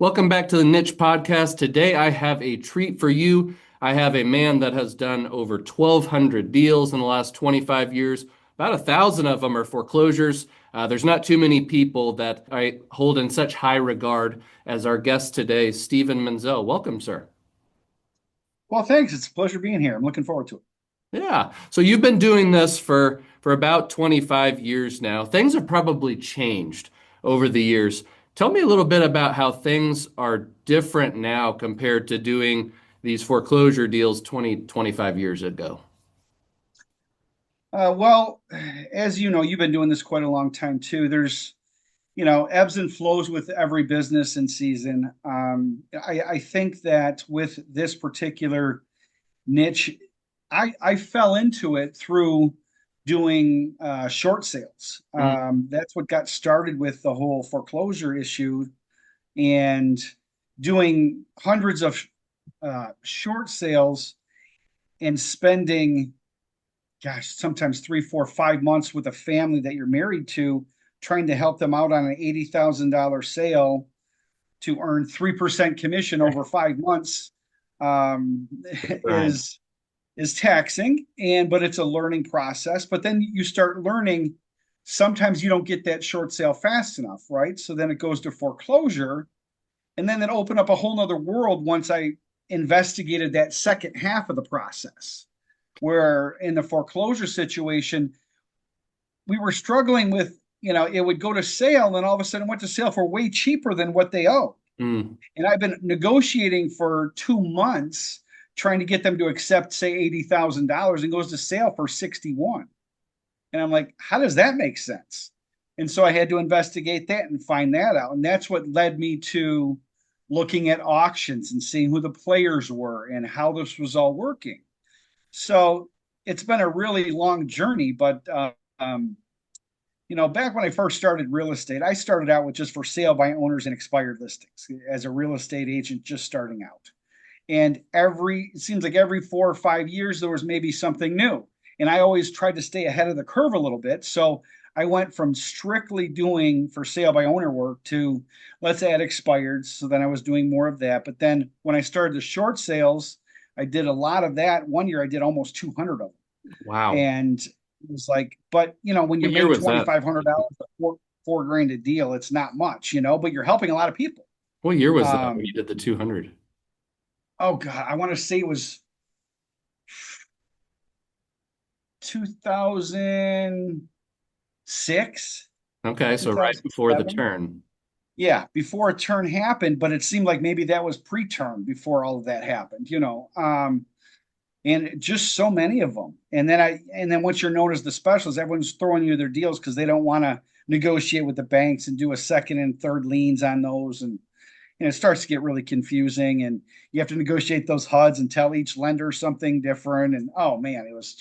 Welcome back to the Niche Podcast. Today I have a treat for you. I have a man that has done over 1,200 deals in the last 25 years. About 1,000 of them are foreclosures. There's not too many people that I hold in such high regard as our guest today, Steven Menzel. Welcome, sir. Well, thanks. It's a pleasure being here. I'm looking forward to it. Yeah. So you've been doing this for about 25 years now. Things have probably changed over the years. Tell me a little bit about how things are different now compared to doing these foreclosure deals 20, 25 years ago. Well, as you know, you've been doing this quite a long time too. There's, ebbs and flows with every business and season. I think that with this particular niche, I fell into it through doing short sales. Mm, That's what got started with the whole foreclosure issue and doing hundreds of short sales and spending sometimes 3, 4, 5 months with a family that you're married to, trying to help them out on an $80,000 sale to earn 3% commission over 5 months right. is taxing. But it's a learning process. But then you start learning. Sometimes you don't get that short sale fast enough, right? So then it goes to foreclosure, and then it opened up a whole nother world once I investigated that second half of the process where in the foreclosure situation, we were struggling with, it would go to sale and all of a sudden it went to sale for way cheaper than what they owe. Mm. And I've been negotiating for 2 months trying to get them to accept, say, $80,000 and goes to sale for 61. And I'm like, how does that make sense? And so I had to investigate that and find that out. And that's what led me to looking at auctions and seeing who the players were and how this was all working. So it's been a really long journey, but back when I first started real estate, I started out with just for sale by owners and expired listings as a real estate agent just starting out. And it seems like every 4 or 5 years there was maybe something new. And I always tried to stay ahead of the curve a little bit. So I went from strictly doing for sale by owner work to let's add expired. So then I was doing more of that. But then when I started the short sales, I did a lot of that. One year I did almost 200 of them. Wow. And it was like, but when you What year make was that? $2,500 four grand a deal, it's not much, but you're helping a lot of people. What year was that when Um, you did the 200? oh God, I want to say it was 2006, Okay, so right before the 2007. turn. Yeah, before a turn happened, but it seemed like maybe that was pre-turn before all of that happened. And just so many of them. And then once you're known as the specialist, everyone's throwing you their deals because they don't want to negotiate with the banks and do a second and third liens on those. And it starts to get really confusing. And you have to negotiate those HUDs and tell each lender something different. And oh man, it was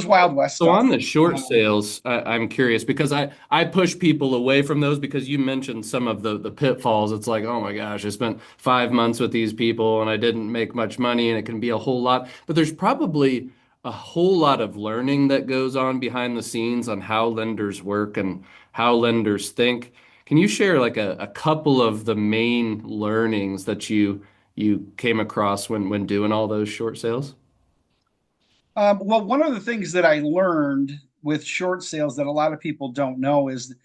Wild West So on stuff. the short Um, sales, I'm curious because I push people away from those because you mentioned some of the pitfalls. It's like, oh my gosh, I spent 5 months with these people and I didn't make much money, and it can be a whole lot. But there's probably a whole lot of learning that goes on behind the scenes on how lenders work and how lenders think. Can you share like a couple of the main learnings that you came across when doing all those short sales? well, one of the things that I learned with short sales that a lot of people don't know is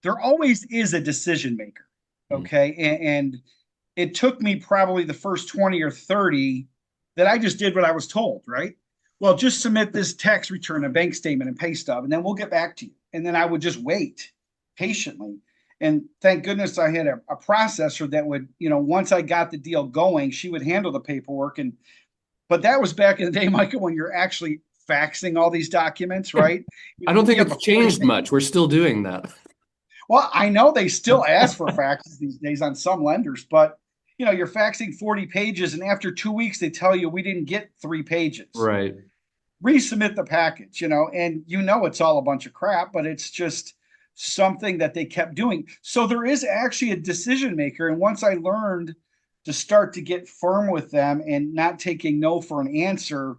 there always is a decision maker. Mm. Okay. And it took me probably the first 20 or 30 that I just did what I was told, right? Well, just submit this tax return, a bank statement, and pay stub, and then we'll get back to you. And then I would just wait patiently. And thank goodness I had a processor that would, once I got the deal going, she would handle the paperwork. But that was back in the day, Michael, when you're actually faxing all these documents, right? I don't think You have it's a 40 changed much. We're still doing that. Well, I know they still ask for faxes these days on some lenders, but you're faxing 40 pages, and after 2 weeks, they tell you we didn't get 3 pages. Right. Resubmit the package, and it's all a bunch of crap, but it's just something that they kept doing. So there is actually a decision maker. And once I learned to start to get firm with them and not taking no for an answer,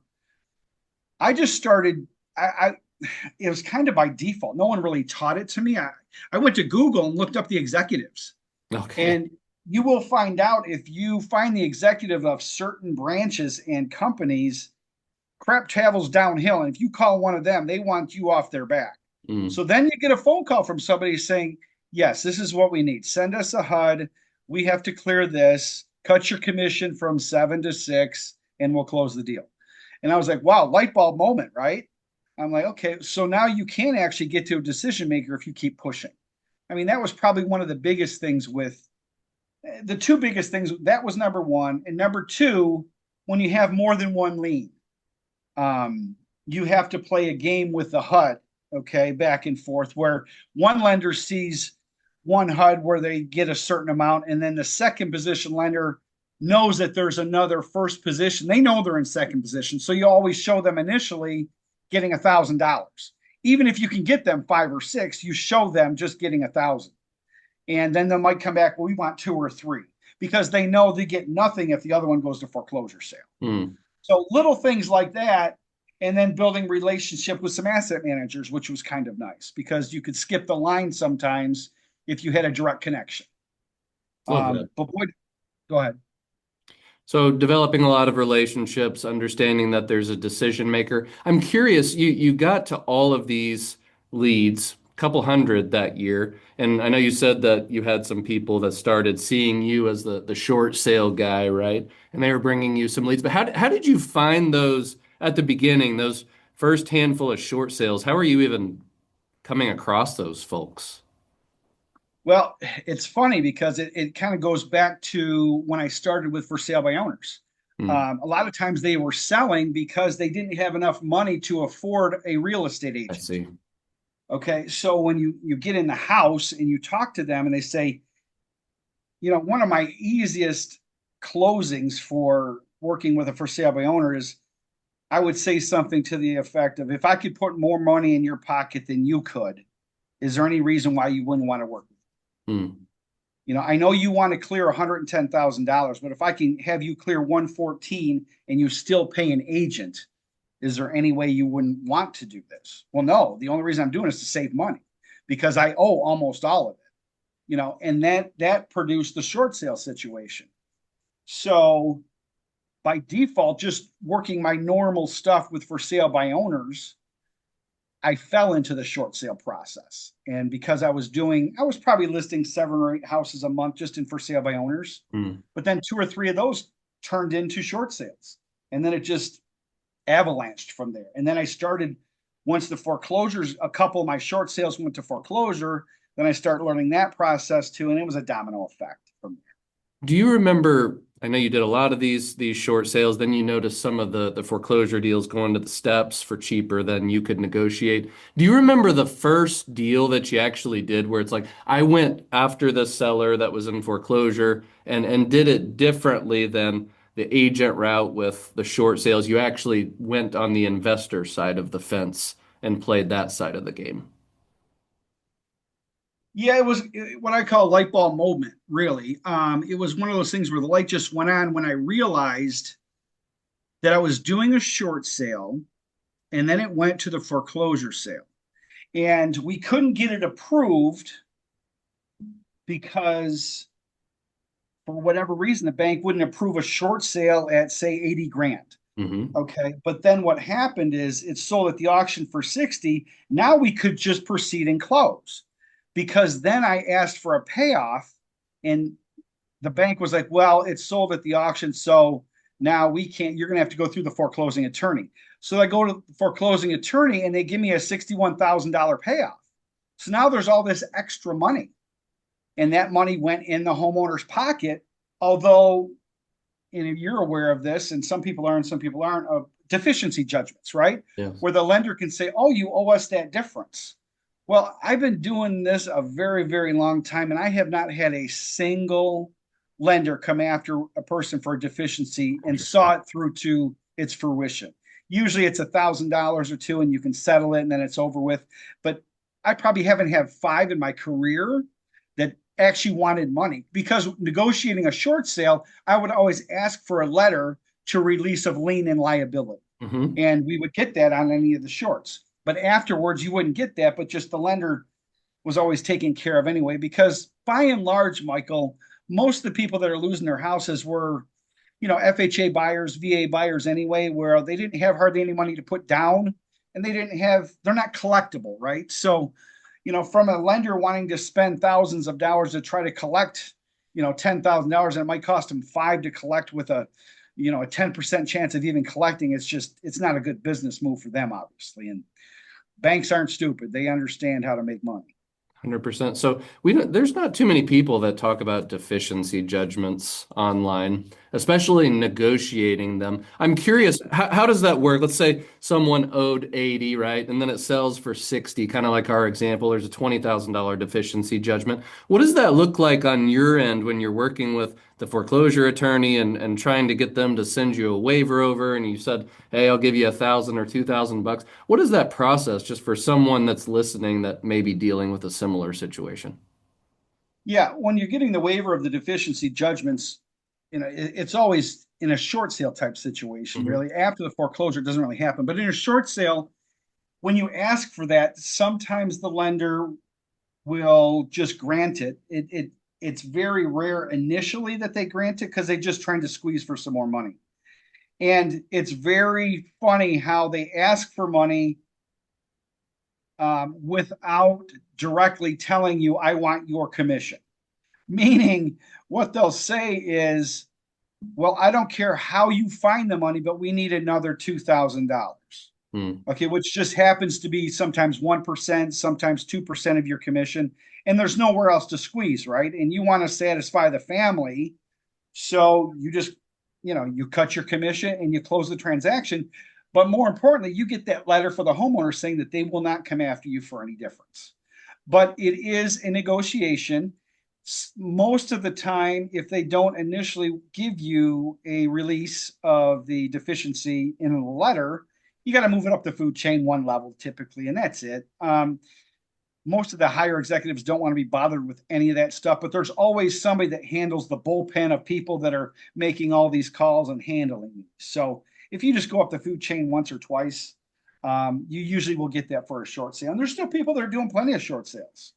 I just started. I it was kind of by default. No one really taught it to me. I went to Google and looked up the executives. Okay. And you will find out if you find the executive of certain branches and companies, crap travels downhill. And if you call one of them, they want you off their back. Mm. So then you get a phone call from somebody saying, yes, this is what we need. Send us a HUD. We have to clear this, cut your commission from 7 to 6, and we'll close the deal. And I was like, wow, light bulb moment, right? I'm like, okay, so now you can actually get to a decision maker if you keep pushing. I mean, that was probably one of the biggest things with the two biggest things. That was number one. And number two, when you have more than one lien, um, you have to play a game with the HUD, okay, back and forth, where one lender sees one HUD where they get a certain amount, and then the second position lender knows that there's another first position. They know they're in second position, so you always show them initially getting $1,000. Even if you can get them 5 or 6, you show them just getting 1,000, and then they might come back. Well, we want 2 or 3 because they know they get nothing if the other one goes to foreclosure sale. Mm. So little things like that, and then building relationship with some asset managers, which was kind of nice because you could skip the line sometimes if you had a direct connection. Love that. But boy, go ahead. So developing a lot of relationships, understanding that there's a decision maker. I'm curious, you got to all of these leads, a couple hundred that year, and I know you said that you had some people that started seeing you as the short sale guy, right? And they were bringing you some leads. But how did you find those at the beginning, those first handful of short sales? How are you even coming across those folks? Well, it's funny because it kind of goes back to when I started with for sale by owners. Hmm, A lot of times they were selling because they didn't have enough money to afford a real estate I agent. see. Okay, so when you get in the house and you talk to them and they say, one of my easiest closings for working with a for sale by owner is I would say something to the effect of, if I could put more money in your pocket than you could, is there any reason why you wouldn't want to work with Hmm. me? I know you want to clear $110,000, but if I can have you clear 114 and you still pay an agent, is there any way you wouldn't want to do this? Well, no. The only reason I'm doing it is to save money because I owe almost all of it. And that produced the short sale situation. So by default, just working my normal stuff with for sale by owners, I fell into the short sale process. And because I was probably listing 7 or 8 houses a month just in for sale by owners. Hmm. But then 2 or 3 of those turned into short sales. And then it just avalanched from there. And then I started, once the foreclosures, a couple of my short sales went to foreclosure, then I started learning that process too. And it was a domino effect from there. Do you remember? I know you did a lot of these short sales. Then you noticed some of the foreclosure deals going to the steps for cheaper than you could negotiate. Do you remember the first deal that you actually did where it's like I went after the seller that was in foreclosure and did it differently than the agent route with the short sales? You actually went on the investor side of the fence and played that side of the game. Yeah, it was what I call a light bulb moment, really. It was one of those things where the light just went on when I realized that I was doing a short sale and then it went to the foreclosure sale. And we couldn't get it approved because for whatever reason, the bank wouldn't approve a short sale at, say, 80 grand. Hmm. Okay. But then what happened is it sold at the auction for 60. Now we could just proceed and close because then I asked for a payoff and the bank was like, well, it's sold at the auction. So now we can't, you're going to have to go through the foreclosing attorney. So I go to the foreclosing attorney and they give me a $61,000 payoff. So now there's all this extra money. And that money went in the homeowner's pocket. Although, and you're aware of this, and some people are and some people aren't, of deficiency judgments, right? Yes. Where the lender can say, oh, you owe us that difference. Well, I've been doing this a very, very long time, and I have not had a single lender come after a person for a deficiency and Interesting. saw it through to its fruition. Usually it's $1,000 or two and you can settle it and then it's over with. But I probably haven't had 5 in my career that actually wanted money because negotiating a short sale, I would always ask for a letter to release of lien and liability. Hmm. And we would get that on any of the shorts. But afterwards, you wouldn't get that, but just the lender was always taken care of anyway, because by and large, Michael, most of the people that are losing their houses were, FHA buyers, VA buyers anyway, where they didn't have hardly any money to put down, and they're not collectible, right? So, from a lender wanting to spend thousands of dollars to try to collect, $10,000, and it might cost them five to collect with a 10% chance of even collecting. It's not a good business move for them, obviously. And banks aren't stupid. They understand how to make money. 100%. So there's not too many people that talk about deficiency judgments online, especially negotiating them. I'm curious, how does that work? Let's say someone owed 80, right? And then it sells for 60, kind of like our example. There's a $20,000 deficiency judgment. What does that look like on your end when you're working with the foreclosure attorney and trying to get them to send you a waiver over? And you said, hey, I'll give you 1,000 or 2,000 bucks. What is that process just for someone that's listening that may be dealing with a similar situation? Yeah, when you're getting the waiver of the deficiency judgments, it's always in a short sale type situation, Hmm. really. After the foreclosure, it doesn't really happen. But in a short sale, when you ask for that, sometimes the lender will just grant it. It's very rare initially that they grant it because they're just trying to squeeze for some more money. And it's very funny how they ask for money without directly telling you, I want your commission. Meaning, what they'll say is, well, I don't care how you find the money, but we need another $2,000. Hmm. Okay, which just happens to be sometimes 1%, sometimes 2% of your commission. And there's nowhere else to squeeze, right? And you want to satisfy the family. So you just, you cut your commission and you close the transaction. But more importantly, you get that letter for the homeowner saying that they will not come after you for any difference. But it is a negotiation. Most of the time, if they don't initially give you a release of the deficiency in a letter, you got to move it up the food chain one level typically, and that's it. Most of the higher executives don't want to be bothered with any of that stuff, but there's always somebody that handles the bullpen of people that are making all these calls and handling these. So if you just go up the food chain once or twice, you usually will get that for a short sale. And there's still people that are doing plenty of short sales,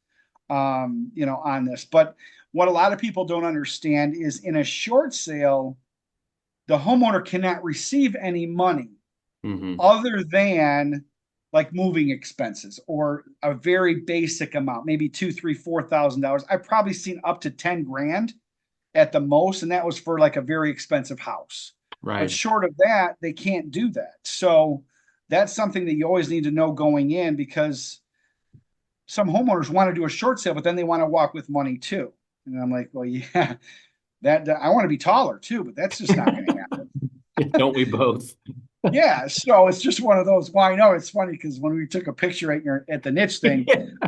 on this. But what a lot of people don't understand is in a short sale, the homeowner cannot receive any money Hmm. other than like moving expenses or a very basic amount, maybe two, three, $4,000. I've probably seen up to 10 grand at the most, and that was for like a very expensive house. But Right. short of that, they can't do that. So that's something that you always need to know going in, because some homeowners want to do a short sale, but then they want to walk with money too. And I'm like, well, yeah, that I want to be taller too, but that's just not going to happen. Don't we both? Yeah, so it's just one of those. Well, I know it's funny because when we took a picture at the niche thing,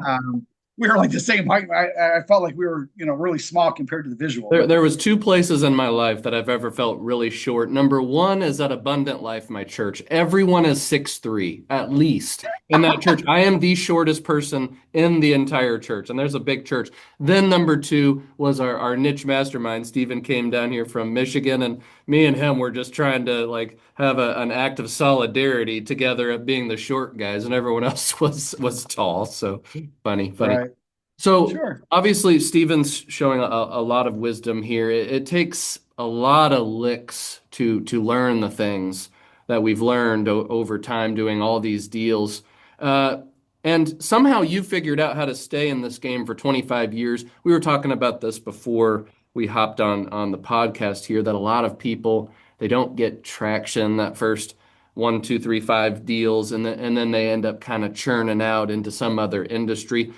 um, we were like the same height. I felt like we were, really small compared to the visual. There, But there was two places in my life that I've ever felt really short. Number one is at Abundant Life, my church. Everyone is 6'3", at least in that church. I am the shortest person in the entire church, and there's a big church. Then number two was our niche mastermind. Steven came down here from Michigan, and me and him were just trying to like have an act of solidarity together at being the short guys, and everyone else was tall. So funny, funny. right, So sure. obviously, Steven's showing a lot of wisdom here. It takes a lot of licks to learn the things that we've learned over time doing all these deals. Uh, and somehow you figured out how to stay in this game for 25 years. We were talking about this before we hopped on the podcast here, that a lot of people, they don't get traction that first one, two, three, five deals, and then they end up kind of churning out into some other industry.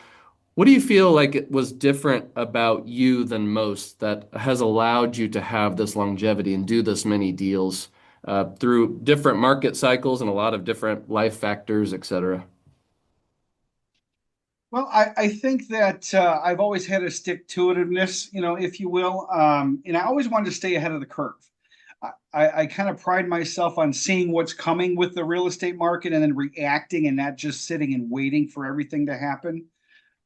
What do you feel like it was different about you than most that has allowed you to have this longevity and do this many deals through different market cycles and a lot of different life factors, et cetera? Well, I think that I've always had a stick to itiveness, if you will, and I always wanted to stay ahead of the curve. I kind of pride myself on seeing what's coming with the real estate market and then reacting and not just sitting and waiting for everything to happen.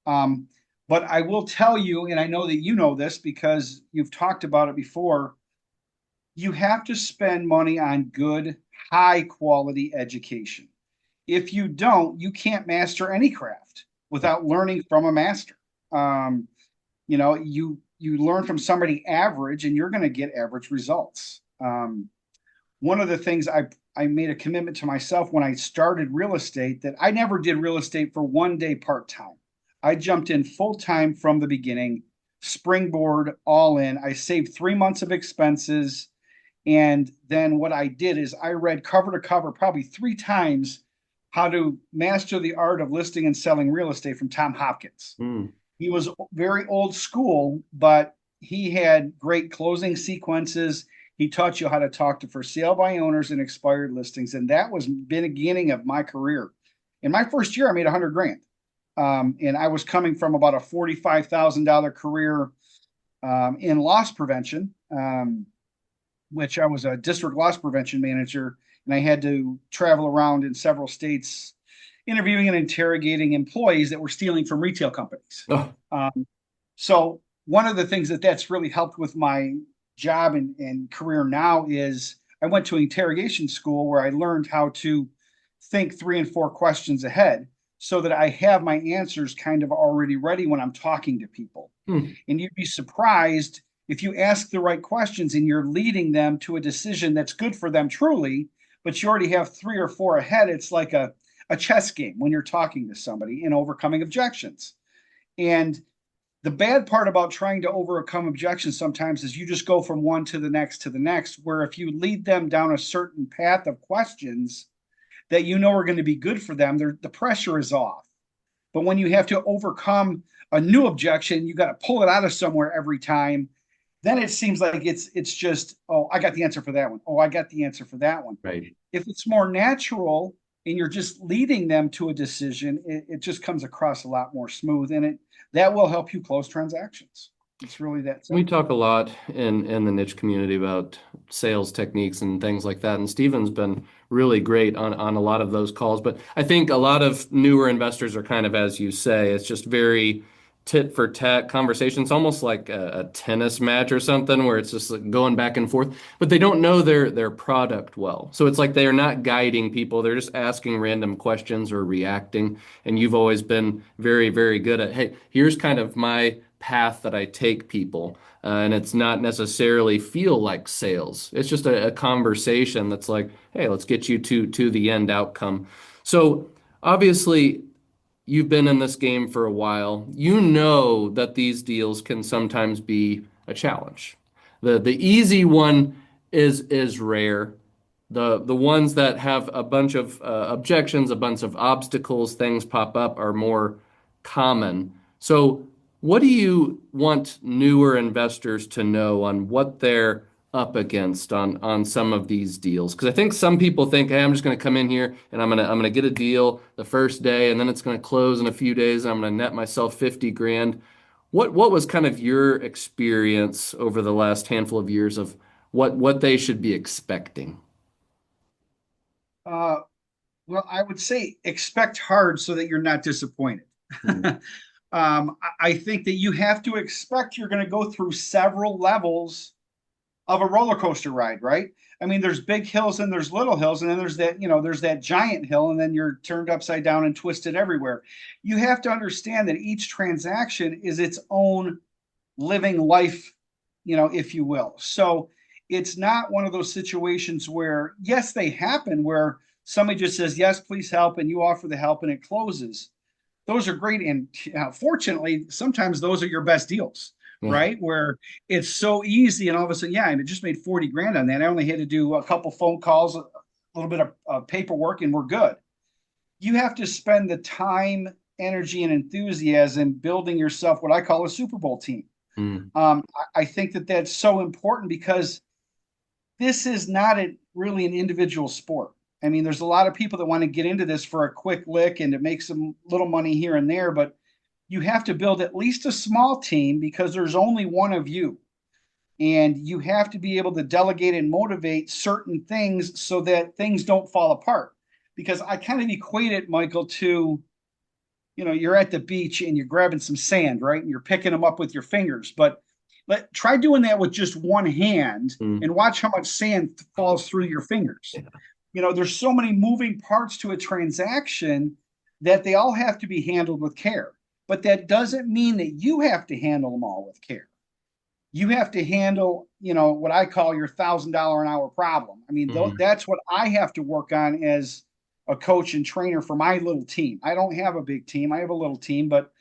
Um, but I will tell you, and I know that you know this because you've talked about it before, you have to spend money on good, high quality education. If you don't, you can't master any craft without learning from a master. Um, You learn from somebody average, and you're going to get average results. One of the things I made a commitment to myself when I started real estate, that I never did real estate for one day part time. I jumped in full time from the beginning, springboard all in. I saved 3 months of expenses. And then what I did is I read cover to cover probably 3 times How to Master the Art of Listing and Selling Real Estate from Tom Hopkins. Mm. He was very old school, but he had great closing sequences. He taught you how to talk to for sale by owners and expired listings. And that was the beginning of my career. In my first year, I made 100 grand. And I was coming from about a $45,000 career in loss prevention, which I was a district loss prevention manager. And I had to travel around in several states interviewing and interrogating employees that were stealing from retail companies. Oh, So one of the things that's really helped with my job and career now is I went to interrogation school where I learned how to think 3 and 4 questions ahead so that I have my answers kind of already ready when I'm talking to people. hmm. And you'd be surprised if you ask the right questions and you're leading them to a decision that's good for them truly, but you already have 3 or 4 ahead. It's like a chess game when you're talking to somebody and overcoming objections. And the bad part about trying to overcome objections sometimes is you just go from one to the next, where if you lead them down a certain path of questions that you know are going to be good for them, the pressure is off. But when you have to overcome a new objection, you got to pull it out of somewhere every time. Then it seems like it's just, oh, I got the answer for that one. Oh, I got the answer for that one. Right. If it's more natural and you're just leading them to a decision, it just comes across a lot more smooth, and that will help you close transactions. It's really that We simple. talk a lot in the niche community about sales techniques and things like that. And Steven's been really great on a lot of those calls. But I think a lot of newer investors are kind of, as you say, it's just very tit for tat conversations, almost like a tennis match or something where it's just like going back and forth, but they don't know their product well. So it's like they are not guiding people. They're just asking random questions or reacting. And you've always been very, very good at, hey, here's kind of my path that I take people. And it's not necessarily feel like sales. It's just a conversation that's like, hey, let's get you to the end outcome. So obviously, you've been in this game for a while. You know that these deals can sometimes be a challenge. The easy one is rare. The ones that have a bunch of objections, a bunch of obstacles, things pop up are more common. So, what do you want newer investors to know on what they're up against on some of these deals? Because I think some people think, hey, I'm just going to come in here and I'm gonna get a deal the first day, and then it's going to close in a few days, and I'm going to net myself 50 grand. What was kind of your experience over the last handful of years of what they should be expecting? Uh, well, I would say expect hard so that you're not disappointed. Hmm. I think that you have to expect you're going to go through several levels of a roller coaster ride, right? I mean, there's big hills and there's little hills, and then there's that giant hill, and then you're turned upside down and twisted everywhere. You have to understand that each transaction is its own living life, if you will. So it's not one of those situations where, yes, they happen where somebody just says, yes, please help, and you offer the help and it closes. Those are great. And fortunately, sometimes those are your best deals, Yeah. right? Where it's so easy, and all of a sudden, yeah, I just made 40 grand on that. I only had to do a couple phone calls, a little bit of paperwork, and we're good. You have to spend the time, energy, and enthusiasm building yourself what I call a Super Bowl team. Mm. I think that that's so important because this is not really an individual sport. I mean, there's a lot of people that want to get into this for a quick lick and to make some little money here and there, but you have to build at least a small team because there's only one of you. And you have to be able to delegate and motivate certain things so that things don't fall apart. Because I kind of equate it, Michael, to you're at the beach and you're grabbing some sand, right? And you're picking them up with your fingers. But try doing that with just one hand Mm. and watch how much sand falls through your fingers. Yeah. There's so many moving parts to a transaction that they all have to be handled with care. but that doesn't mean that you have to handle them all with care. You have to handle, what I call your $1,000 an hour problem. I mean, Mhm. that's what I have to work on as a coach and trainer for my little team. I don't have a big team. I have a little team, but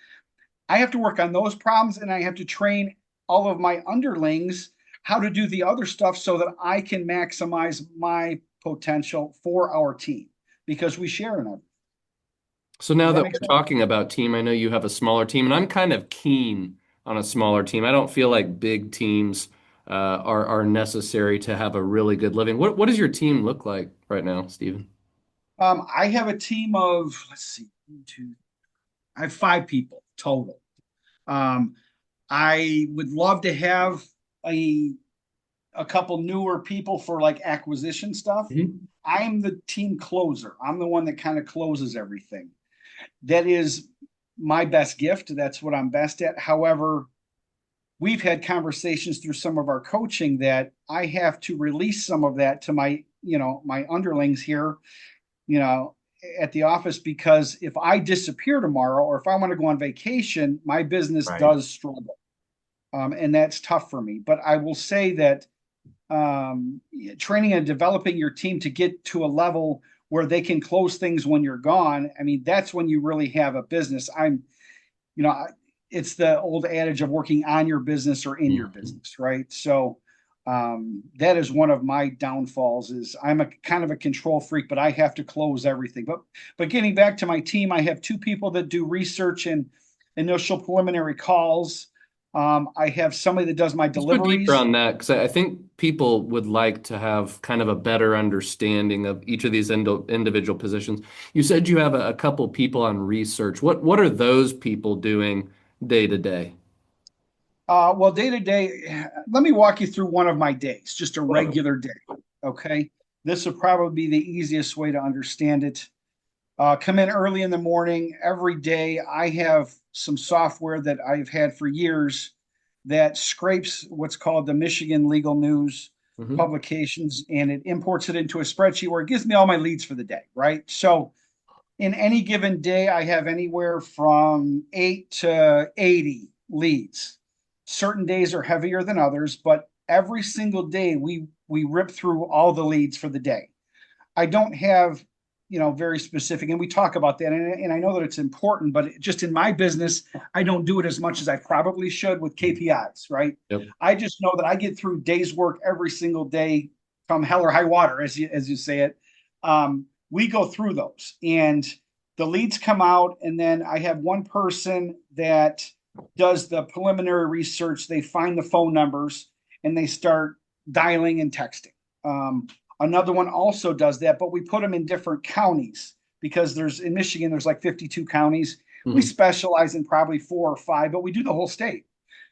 I have to work on those problems, and I have to train all of my underlings how to do the other stuff so that I can maximize my potential for our team because we share in it. So Does now that that make we're sense? talking about team, I know you have a smaller team, and I'm kind of keen on a smaller team. I don't feel like big teams are necessary to have a really good living. What does your team look like right now, Steven? I have a team of, let's see, two, I have 5 people total. Um, I would love to have a a couple newer people for like acquisition stuff. Mhm. I'm the team closer. I'm the one that kind of closes everything. That is my best gift. That's what I'm best at. However, we've had conversations through some of our coaching that I have to release some of that to my underlings here, you know, at the office because if I disappear tomorrow or if I want to go on vacation, my business Right. does struggle. And that's tough for me. But I will say that training and developing your team to get to a level where they can close things when you're gone. I mean, that's when you really have a business. You know, it's the old adage of working on your business or in your Mhm. business, right? So that is one of my downfalls. Is I'm a kind of a control freak, but I have to close everything. But getting back to my team, I have 2 people that do research and initial preliminary calls. I have somebody that does my Let's go deeper deliveries. on that because I think people would like to have kind of a better understanding of each of these individual positions. You said you have a couple people on research. What are those people doing day to day? Well, day to day, let me walk you through one of my days, just a Whatever. regular day. Okay. This would probably be the easiest way to understand it. Come in early in the morning every day. I have some software that I've had for years that scrapes what's called the Michigan Legal News Hmm. publications and it imports it into a spreadsheet where it gives me all my leads for the day, right? So in any given day, I have anywhere from 8 to 80 leads. Certain days are heavier than others, but every single day we rip through all the leads for the day. I don't have, very specific, and we talk about that, and I know that it's important, but just in my business, I don't do it as much as I probably should with KPIs, right? Yep. I just know that I get through days work every single day, come hell or high water, as you say it. We go through those, and the leads come out, and then I have one person that does the preliminary research. They find the phone numbers and they start dialing and texting. Another one also does that, but we put them in different counties because in Michigan, there's like 52 counties. We Hmm. specialize in probably 4 or 5, but we do the whole state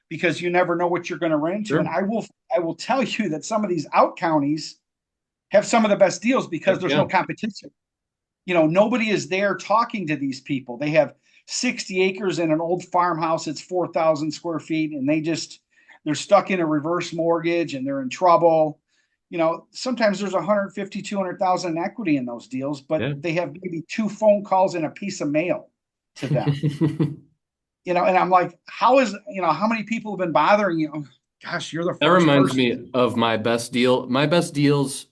because you never know what you're going to run into. And Sure. I will tell you that some of these out counties have some of the best deals because Heck there's yeah. no competition. Nobody is there talking to these people. They have 60 acres in an old farmhouse. It's 4,000 square feet, and they're stuck in a reverse mortgage and they're in trouble. Sometimes there's 150, 200,000 in equity in those deals, but Yeah. they have maybe 2 phone calls and a piece of mail to them. And I'm like, how many people have been bothering you? Oh, gosh, you're the That first reminds person. me of my best deal. My best deals,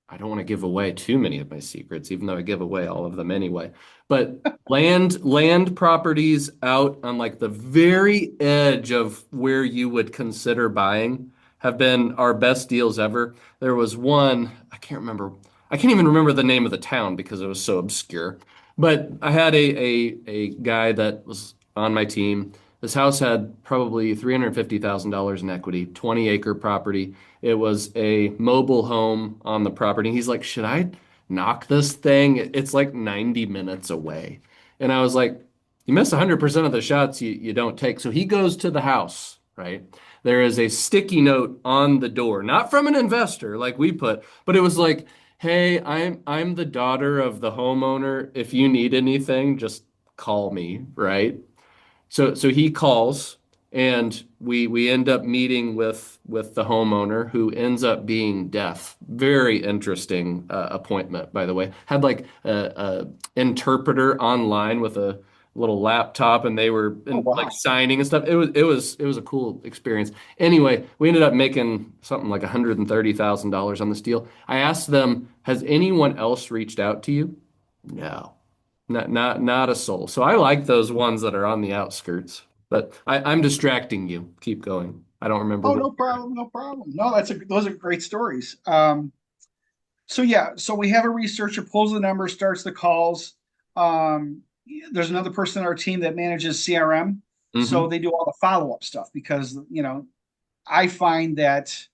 I don't want to give away too many of my secrets, even though I give away all of them anyway. But land properties out on like the very edge of where you would consider buying have been our best deals ever. There was one, I can't remember. I can't even remember the name of the town because it was so obscure. But I had a guy that was on my team. This house had probably $350,000 in equity, 20-acre property. It was a mobile home on the property. He's like, should I knock this thing? It's like 90 minutes away. And I was like, you miss 100% of the shots you don't take. So he goes to the house, right? There is a sticky note on the door, not from an investor like we put, but it was like, hey, I'm the daughter of the homeowner. If you need anything, just call me, right? So he calls and we end up meeting with the homeowner who ends up being deaf. Very interesting appointment, by the way. Had like a interpreter online with little laptop and they were Oh, like wow. signing and stuff. It was a cool experience. Anyway, we ended up making something like $130,000 on this deal. I asked them, has anyone else reached out to you? No. Not a soul. So I like those ones that are on the outskirts. But I'm distracting you. Keep going. I don't remember Oh, what. no problem. No problem. No, those are great stories. So yeah, so we have a researcher pulls the numbers, starts the calls. Um, there's another person on our team that manages CRM, so Hmm. they do all the follow up stuff because I find that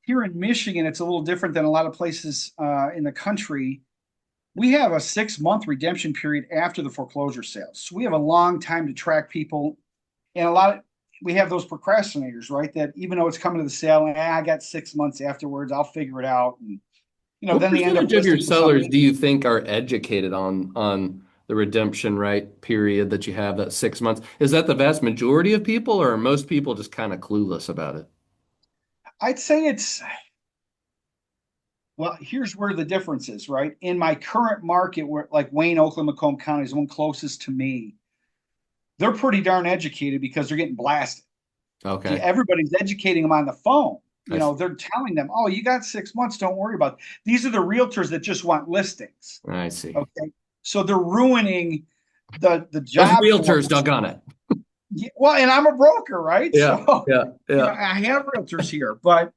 here in Michigan it's a little different than a lot of places in the country. We have a 6 month redemption period after the foreclosure sales, so we have a long time to track people, and we have those procrastinators, right? That even though it's coming to the sale, I got 6 months afterwards, I'll figure it out, and What then they end up percentage of your listing with sellers somebody. do you think are educated on the redemption right period that you have, that 6 months? Is that the vast majority of people, or are most people just kind of clueless about it? I'd say it's, well, here's where the difference is, right? In my current market, where like Wayne, Oakland, Macomb County is the one closest to me, they're pretty darn educated because they're getting blasted. Okay. Everybody's educating them on the phone. I see. They're telling them, oh, you got 6 months, don't worry about it. These are the realtors that just want listings. I see. Okay. So they're ruining the Those job for realtors, us. doggone it. Yeah, well, and I'm a broker, right? Yeah, So, yeah, yeah, I have realtors here, but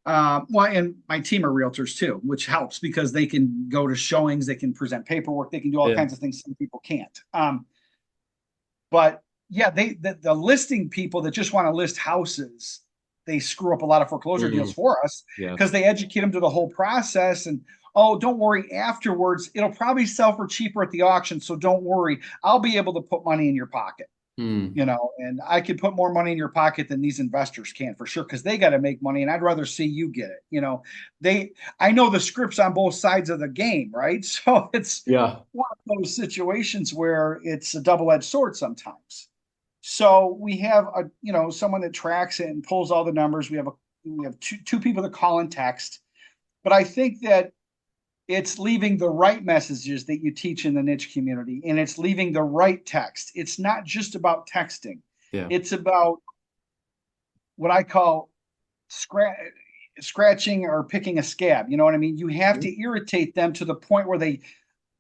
well, and my team are realtors too, which helps because they can go to showings, they can present paperwork, they can do all yeah. kinds of things some people can't. But yeah, the listing people that just want to list houses, they screw up a lot of foreclosure deals Mm, for us because yes. they educate them to the whole process. And oh, don't worry, afterwards it'll probably sell for cheaper at the auction, so don't worry, I'll be able to put money in your pocket. Mm, And I could put more money in your pocket than these investors can for sure because they got to make money, and I'd rather see you get it. They, I know the scripts on both sides of the game, right? So it's yeah. one of those situations where it's a double-edged sword sometimes. So we have someone that tracks it and pulls all the numbers. We have two people that call and text, but I think that it's leaving the right messages that you teach in the niche community, and it's leaving the right text. It's not just about texting. Yeah. It's about what I call scratching or picking a scab. You know what I mean? You have to irritate them to the point where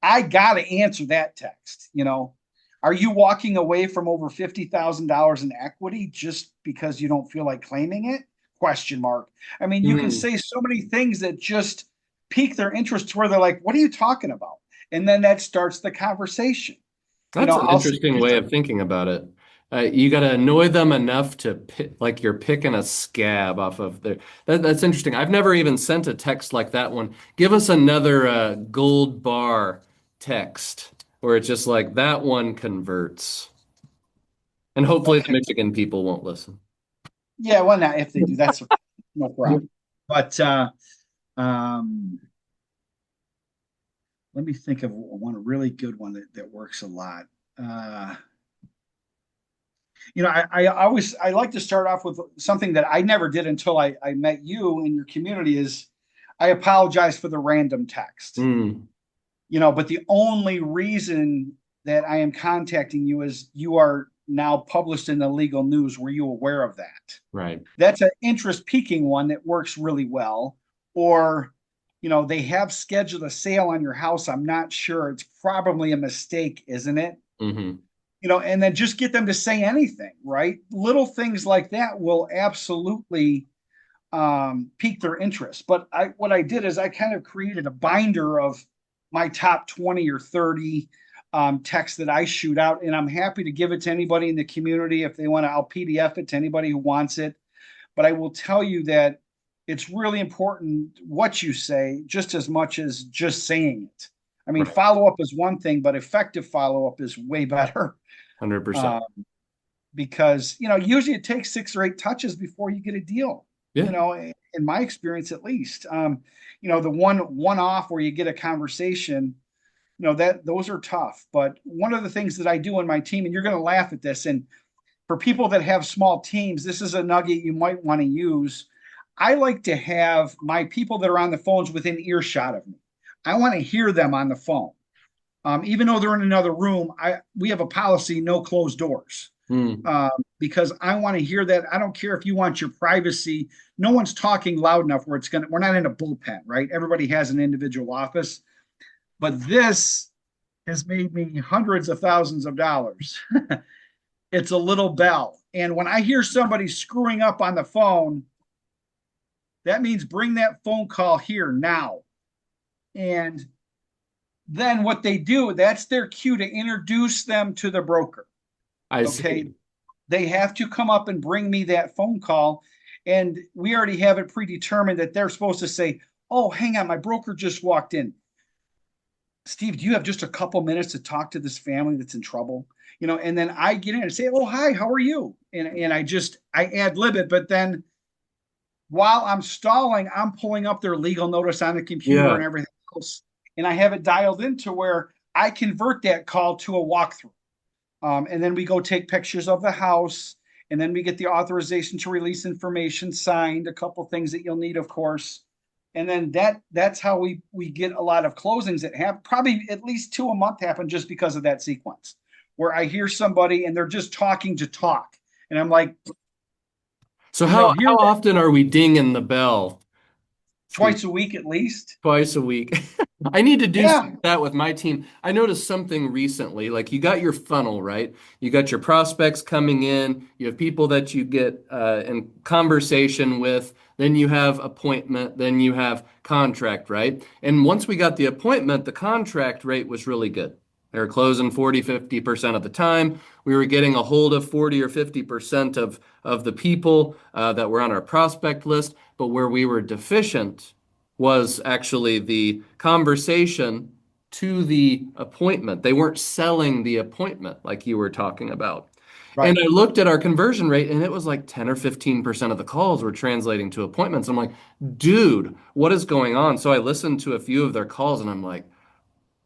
I got to answer that text. Are you walking away from over $50,000 in equity just because you don't feel like claiming it? Question mark. I mean, you can Mm. say so many things that just pique their interest to where they're like, what are you talking about? And then that starts the conversation. That's an I'll say, interesting way of thinking about it. You got to annoy them enough to like you're picking a scab off of their. That's interesting. I've never even sent a text like that one. Give us another gold bar text where it's just like that one converts, and hopefully the okay. Michigan people won't listen. Yeah, well, now if they do, that's okay. No problem. But um, let me think of one really good one that works a lot. Uh, I like to start off with something that I never did until I met you in your community is I apologize for the random text. Mm, But the only reason that I am contacting you is you are now published in the legal news. Were you aware of that? right. That's an interest piquing one that works really well. Or, they have scheduled a sale on your house. I'm not sure. It's probably a mistake, isn't it? Hmm. And then just get them to say anything, right? Little things like that will absolutely pique their interest. But what I did is I kind of created a binder of my top 20 or 30 texts that I shoot out, and I'm happy to give it to anybody in the community if they want to. I'll PDF it to anybody who wants it. But I will tell you that it's really important what you say just as much as just saying it. I mean, Right. follow up is one thing, but effective follow up is way better. 100%. Uh, because usually it takes 6 or 8 touches before you get a deal. Yeah. In my experience, at least, the one off where you get a conversation, that those are tough. But one of the things that I do in my team, and you're going to laugh at this, and for people that have small teams, this is a nugget you might want to use. I like to have my people that are on the phones within earshot of me. I want to hear them on the phone. Even though they're in another room, we have a policy, no closed doors. Hmm. Because I want to hear that. I don't care if you want your privacy. No one's talking loud enough where we're not in a bullpen, right? Everybody has an individual office. But this has made me hundreds of thousands of dollars. It's a little bell. And when I hear somebody screwing up on the phone, that means bring that phone call here now. And then what they do, that's their cue to introduce them to the broker. I Okay. see. They have to come up and bring me that phone call. And we already have it predetermined that they're supposed to say, oh, hang on, my broker just walked in. Steve, do you have just a couple minutes to talk to this family that's in trouble? And then I get in and say, oh, hi, how are you? And I ad lib it, but then while I'm stalling, I'm pulling up their legal notice on the computer Yeah. and everything else. And I have it dialed into where I convert that call to a walkthrough. And then we go take pictures of the house, and then we get the authorization to release information signed, a couple things that you'll need, of course. And then that's how we get a lot of closings that have probably at least two a month happen just because of that sequence where I hear somebody and they're just talking to talk. And I'm like, So how here's often are we dinging the bell, Steve? twice a week at least. Twice a week. I need to do Yeah, that with my team. I noticed something recently. Like you got your funnel, right? You got your prospects coming in. You have people that you get in conversation with. Then you have appointment. Then you have contract, right? And once we got the appointment, the contract rate was really good. They were closing 40, 50% of the time. We were getting a hold of 40 or 50% of the people that were on our prospect list. But where we were deficient was actually the conversation to the appointment. They weren't selling the appointment like you were talking about. And right. I looked at our conversion rate and it was like 10 or 15% of the calls were translating to appointments. I'm like, dude, what is going on? So I listened to a few of their calls and I'm like,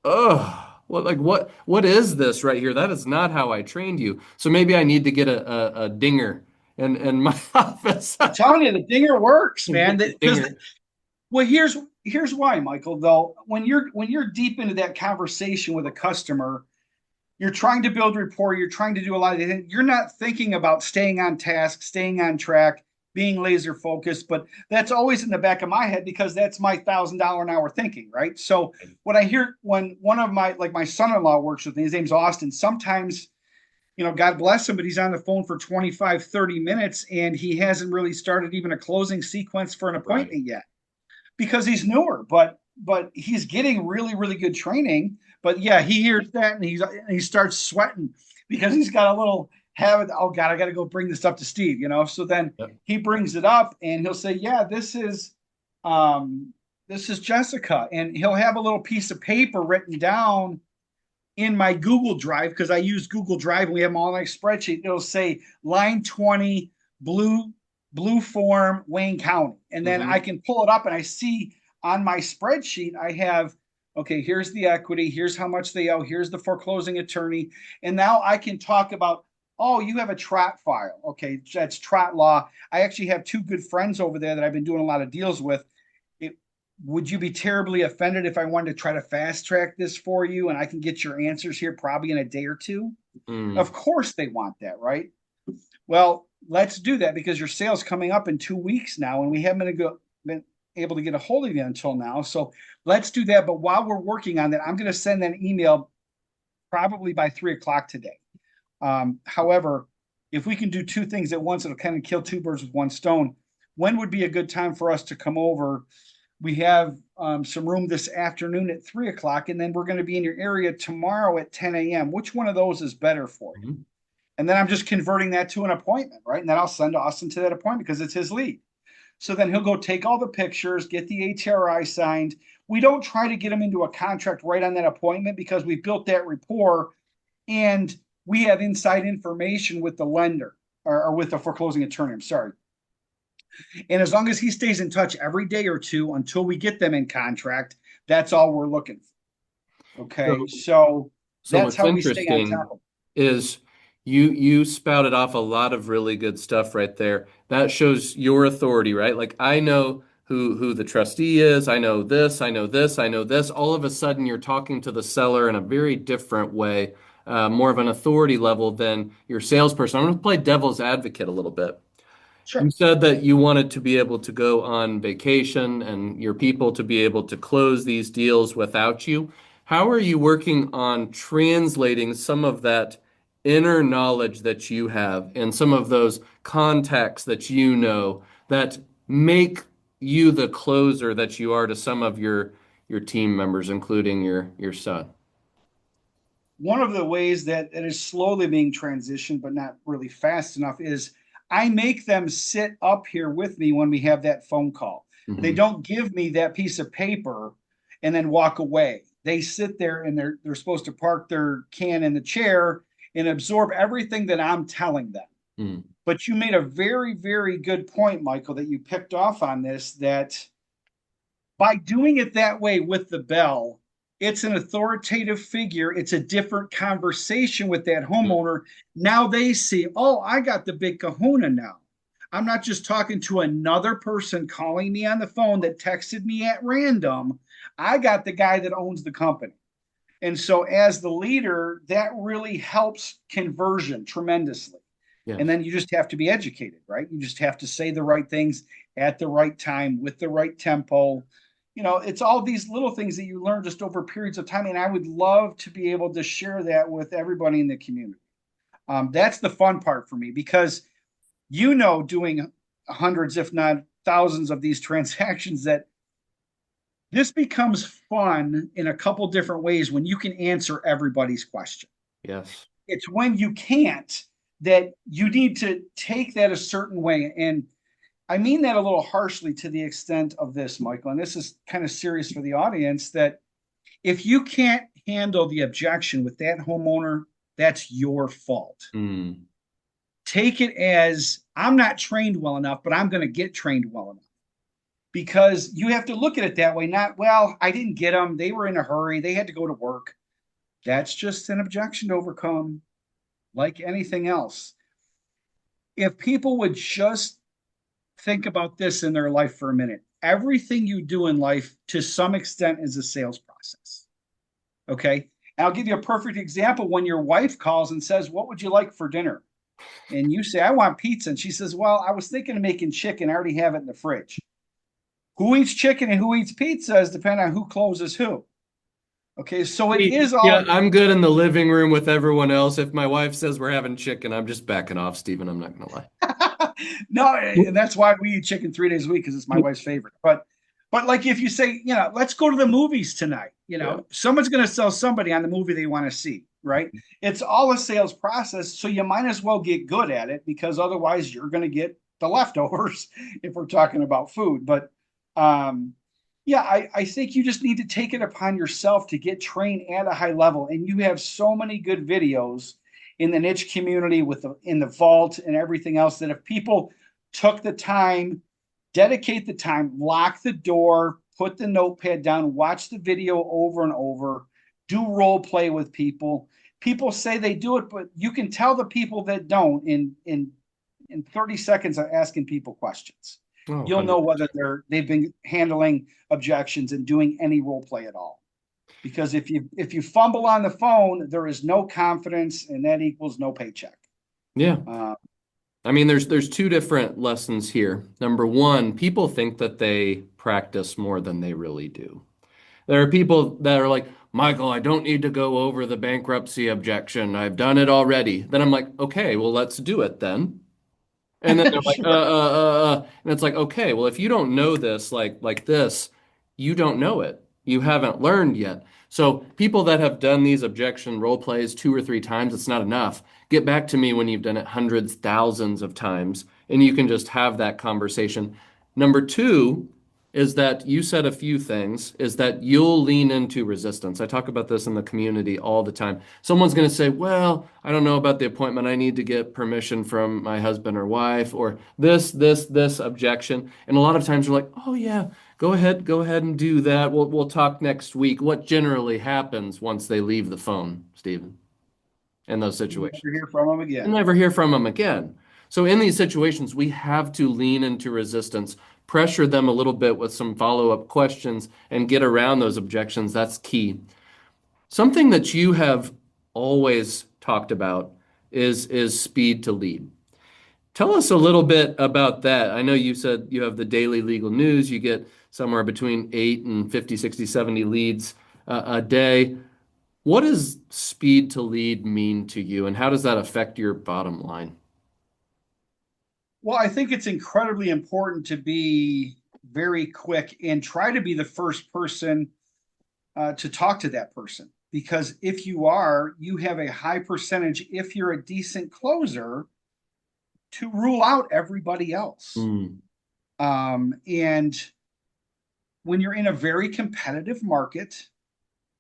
oh, what is this right here? That is not how I trained you. So maybe I need to get a dinger in my office. I'm telling you, the dinger works, man. Get the Because dinger. well, here's why, Michael. Though when you're deep into that conversation with a customer, you're trying to build rapport. You're trying to do a lot of things. You're not thinking about staying on task, staying on track, being laser focused. But that's always in the back of my head because that's my $1,000 an hour thinking, right? So when I hear when one of my son-in-law works with me, his name's Austin. Sometimes God bless him, but he's on the phone for 25, 30 minutes and he hasn't really started even a closing sequence for an Right. appointment yet because he's newer, but he's getting really really good training. But yeah, he hears that and he starts sweating because he's got a little habit. Oh God, I got to go bring this up to Steve. So then Yep. he brings it up and he'll say, "Yeah, this is Jessica," and he'll have a little piece of paper written down in my Google Drive because I use Google Drive and we have them all on my spreadsheet. It'll say line 20, blue form, Wayne County. And then I Mhm. can pull it up and I see on my spreadsheet, I have, okay, here's the equity, here's how much they owe, here's the foreclosing attorney. And now I can talk about, oh, you have a TROT file. Okay, that's TROT law. I actually have two good friends over there that I've been doing a lot of deals with. It, would you be terribly offended if I wanted to try to fast track this for you and I can get your answers here probably in a day or two? Mm. Of course they want that, right? Well, let's do that because your sale's coming up in 2 weeks now, and we haven't been able to get a hold of you until now. So let's do that. But while we're working on that, I'm going to send an email probably by 3 o'clock today. However, if we can do two things at once, it'll kind of kill two birds with one stone. When would be a good time for us to come over? We have some room this afternoon at 3 o'clock, and then we're going to be in your area tomorrow at 10 a.m. Which one of those is better for you? Mhm. And then I'm just converting that to an appointment, right? And then I'll send Austin to that appointment because it's his lead. So then he'll go take all the pictures, get the HRI signed. We don't try to get him into a contract right on that appointment because we built that rapport and we have inside information with the lender or with the foreclosing attorney. I'm sorry. And as long as he stays in touch every day or two until we get them in contract, that's all we're looking for. Okay. So, So so that's what's how we stay on top interesting of it. is you spouted off a lot of really good stuff right there. That shows your authority, right? Like I know who the trustee is. I know this, I know this, I know this. All of a sudden, you're talking to the seller in a very different way, more of an authority level than your salesperson. I'm going to play devil's advocate a little bit. You Sure. said that you wanted to be able to go on vacation and your people to be able to close these deals without you. How are you working on translating some of that inner knowledge that you have and some of those contacts that you know that make you the closer that you are to some of your team members, including your son? One of the ways that it is slowly being transitioned, but not really fast enough, is I make them sit up here with me when we have that phone call. They Hmm. don't give me that piece of paper and then walk away. They sit there and they're supposed to park their can in the chair and absorb everything that I'm telling them. Mm. But you made a very, very good point, Michael, that you picked off on this, that by doing it that way with the bell, it's an authoritative figure. It's a different conversation with that homeowner. Now they see, oh, I got the big kahuna now. I'm not just talking to another person calling me on the phone that texted me at random. I got the guy that owns the company. And so, as the leader, that really helps conversion tremendously. And Yes. then you just have to be educated, right? You just have to say the right things at the right time with the right tempo. It's all these little things that you learn just over periods of time. And I would love to be able to share that with everybody in the community. That's the fun part for me because, doing hundreds, if not thousands of these transactions, that this becomes fun in a couple different ways when you can answer everybody's question. Yes. It's when you can't that you need to take that a certain way. And I mean that a little harshly to the extent of this, Michael, and this is kind of serious for the audience, that if you can't handle the objection with that homeowner, that's your fault. Mm. Take it as I'm not trained well enough, but I'm going to get trained well enough. Because you have to look at it that way, not, well, I didn't get them. They were in a hurry. They had to go to work. That's just an objection to overcome, like anything else. If people would just think about this in their life for a minute, everything you do in life to some extent is a sales process. Okay. And I'll give you a perfect example when your wife calls and says, what would you like for dinner? And you say, I want pizza. And she says, well, I was thinking of making chicken. I already have it in the fridge. Who eats chicken and who eats pizza is depending on who closes who. Okay, so it is Yeah, all. I'm good in the living room with everyone else. If my wife says we're having chicken, I'm just backing off, Stephen. I'm not gonna lie. No, and that's why we eat chicken 3 days a week because it's my wife's favorite. But like if you say, let's go to the movies tonight, Yeah. someone's going to sell somebody on the movie they want to see, right? It's all a sales process, so you might as well get good at it because otherwise you're going to get the leftovers if we're talking about food. But yeah, I think you just need to take it upon yourself to get trained at a high level, and you have so many good videos in the niche community in the vault and everything else that if people took the time, dedicate the time, lock the door, put the notepad down, watch the video over and over, do role play with people. People say they do it, but you can tell the people that don't in 30 seconds of asking people questions. Oh, You'll know 100%. whether they've been handling objections and doing any role play at all. Because if you fumble on the phone, there is no confidence, and that equals no paycheck. Yeah. Uh, I mean, there's two different lessons here. Number one, people think that they practice more than they really do. There are people that are like, Michael, I don't need to go over the bankruptcy objection. I've done it already. Then I'm like, okay, well, let's do it then. And then they're like, sure. and it's like, okay, well, if you don't know this like this, you don't know it. You haven't learned yet. So people that have done these objection role plays two or three times, it's not enough. Get back to me when you've done it hundreds, thousands of times, and you can just have that conversation. Number two is that you said a few things, is that you'll lean into resistance. I talk about this in the community all the time. Someone's going to say, well, I don't know about the appointment. I need to get permission from my husband or wife, or this objection. And a lot of times you're like, oh yeah, go ahead and do that. We'll talk next week. What generally happens once they leave the phone, Stephen, in those You never situations? hear from them You'll again. never hear from them again. So in these situations, we have to lean into resistance, pressure them a little bit with some follow-up questions and get around those objections. That's key. Something that you have always talked about is speed to lead. Tell us a little bit about that. I know you said you have the daily legal news. You get somewhere between 8 and 50, 60, 70 leads a day. What does speed to lead mean to you, and how does that affect your bottom line? Well, I think it's incredibly important to be very quick and try to be the first person to talk to that person. Because if you are, you have a high percentage, if you're a decent closer, to rule out everybody else. Mm, And when you're in a very competitive market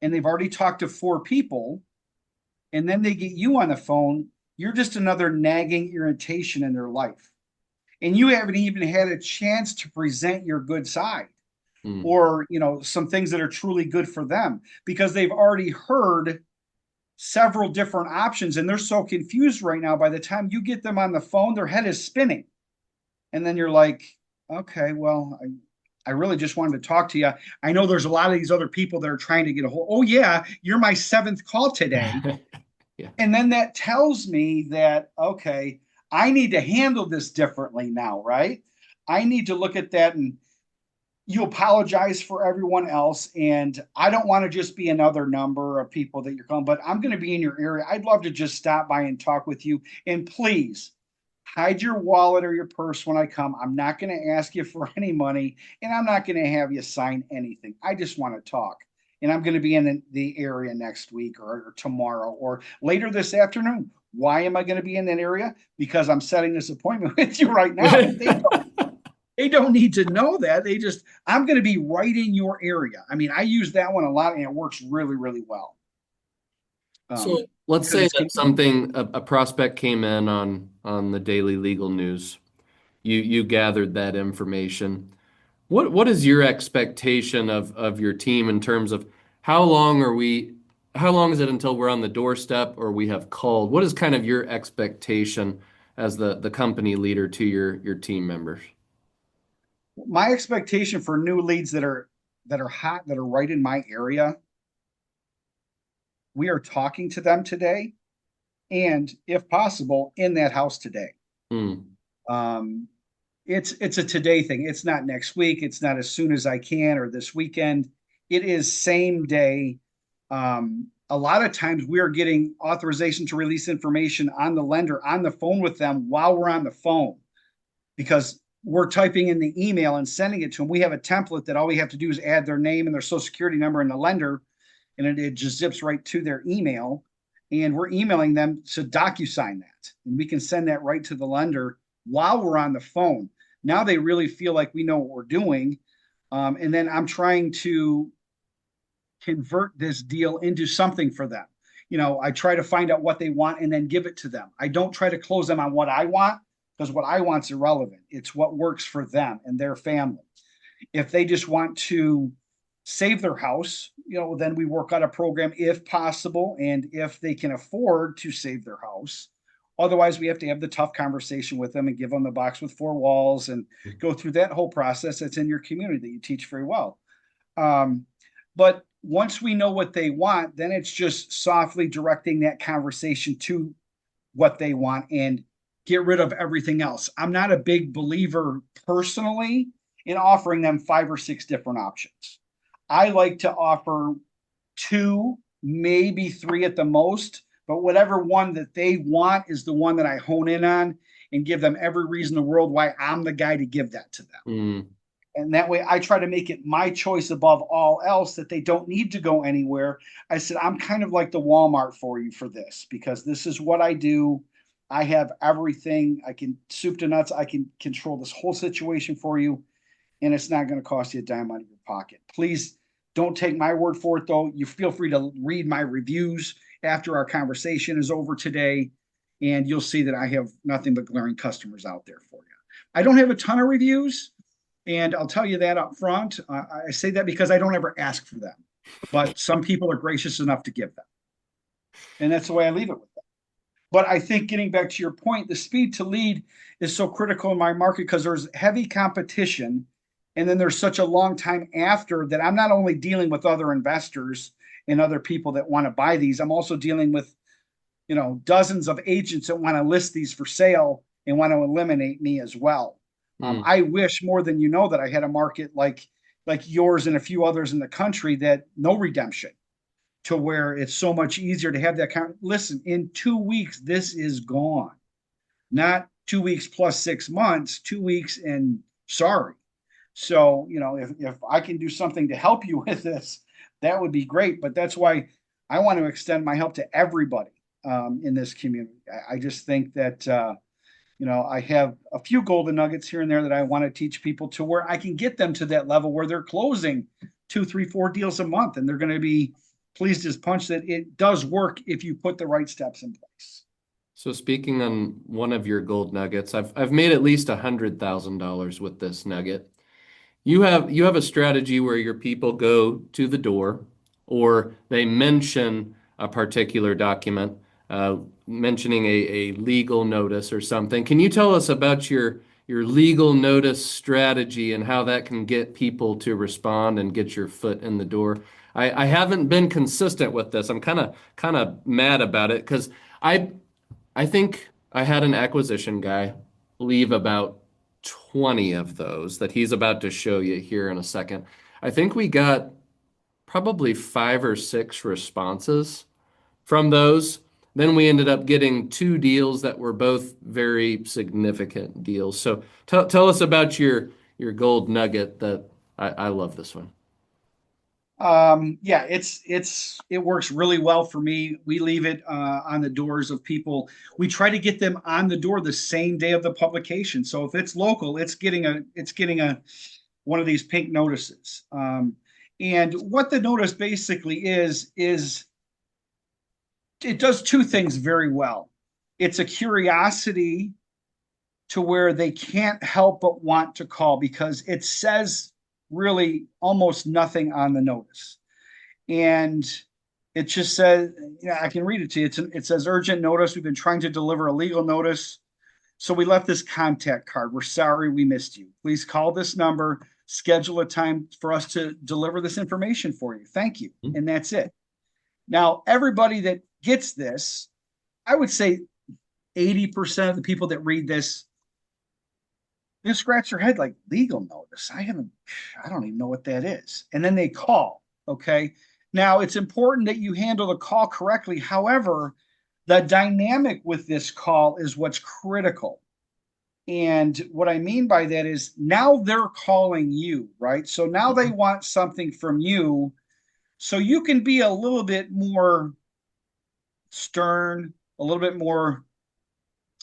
and they've already talked to four people, and then they get you on the phone, you're just another nagging irritation in their life. And you haven't even had a chance to present your good side mm. or, some things that are truly good for them because they've already heard several different options and they're so confused right now. By the time you get them on the phone, their head is spinning. And then you're like, okay, well, I really just wanted to talk to you. I know there's a lot of these other people that are trying to get a hold. Oh, yeah, you're my seventh call today. Yeah. And then that tells me that, okay, I need to handle this differently now, right? I need to look at that and you apologize for everyone else. And I don't want to just be another number of people that you're calling, but I'm going to be in your area. I'd love to just stop by and talk with you. And please hide your wallet or your purse when I come. I'm not going to ask you for any money and I'm not going to have you sign anything. I just want to talk. And I'm going to be in the area next week or tomorrow or later this afternoon. Why am I going to be in that area? Because I'm setting this appointment with you right now. They don't need to know that. I'm going to be right in your area. I mean, I use that one a lot and it works really, really well. So let's Because say it's that convenient. a prospect came in on the daily legal news. You gathered that information. What is your expectation of your team in terms of how long are we, how long is it until we're on the doorstep or we have called? What is kind of your expectation as the company leader to your team members? My expectation for new leads that are hot, that are right in my area, we are talking to them today, and if possible, in that house today. Hmm. Um, it's a today thing. It's not next week. It's not as soon as I can or this weekend. It is same day. A lot of times we are getting authorization to release information on the lender on the phone with them while we're on the phone because we're typing in the email and sending it to them. We have a template that all we have to do is add their name and their social security number and the lender, and it just zips right to their email. And we're emailing them to DocuSign that. And we can send that right to the lender while we're on the phone. Now they really feel like we know what we're doing. And then I'm trying to convert this deal into something for them. I try to find out what they want and then give it to them. I don't try to close them on what I want because what I want's irrelevant. It's what works for them and their family. If they just want to save their house, then we work on a program if possible and if they can afford to save their house. Otherwise, we have to have the tough conversation with them and give them the box with four walls and go through that whole process that's in your community that you teach very well. But once we know what they want, then it's just softly directing that conversation to what they want and get rid of everything else. I'm not a big believer personally in offering them 5 or 6 different options. I like to offer 2, maybe 3 at the most, but whatever one that they want is the one that I hone in on and give them every reason in the world why I'm the guy to give that to them. Hmm. And that way I try to make it my choice above all else that they don't need to go anywhere. I said, I'm kind of like the Walmart for you for this because this is what I do. I have everything. I can soup to nuts. I can control this whole situation for you. And it's not going to cost you a dime out of your pocket. Please don't take my word for it, though. You feel free to read my reviews after our conversation is over today. And you'll see that I have nothing but glaring customers out there for you. I don't have a ton of reviews. And I'll tell you that up front. I say that because I don't ever ask for them, but some people are gracious enough to give them. And that's the way I leave it with them. But I think getting back to your point, the speed to lead is so critical in my market because there's heavy competition And then there's such a long time after that I'm not only dealing with other investors and other people that want to buy these, I'm also dealing with, dozens of agents that want to list these for sale and want to eliminate me as well. Mm. I wish more than that I had a market like yours and a few others in the country that no redemption, to where it's so much easier to have that account. Listen, in 2 weeks, this is gone. Not 2 weeks plus 6 months, 2 weeks and sorry. So, if I can do something to help you with this, that would be great. But that's why I want to extend my help to everybody in this community. I just think that, I have a few golden nuggets here and there that I want to teach people to where I can get them to that level where they're closing 2, 3, 4 deals a month, and they're going to be pleased as punch that it does work if you put the right steps in place. So speaking on one of your gold nuggets, I've made at least $100,000 with this nugget. You have a strategy where your people go to the door or they mention a particular document, mentioning a legal notice or something. Can you tell us about your legal notice strategy and how that can get people to respond and get your foot in the door? I haven't been consistent with this. I'm kind of mad about it because I I think I had an acquisition guy leave about 20 of those that he's about to show you here in a second. I think we got probably 5 or 6 responses from those. Then we ended up getting 2 deals that were both very significant deals. So tell us about your gold nugget that I love this one. Yeah, it works really well for me. We leave it on the doors of people. We try to get them on the door the same day of the publication. So if it's local, it's getting a one of these pink notices. And what the notice basically is it does two things very well. It's a curiosity to where they can't help but want to call because it says really almost nothing on the notice. And it just says, I can read it to you. It says urgent notice. We've been trying to deliver a legal notice. So we left this contact card. We're sorry we missed you. Please call this number, schedule a time for us to deliver this information for you. Thank you. And that's it. Now, everybody that gets this, I would say 80% of the people that read this, they scratch their head like legal notice. I don't even know what that is. And then they call. Okay. Now it's important that you handle the call correctly. However, the dynamic with this call is what's critical. And what I mean by that is now they're calling you, right? So now they want something from you. So you can be a little bit more stern, a little bit more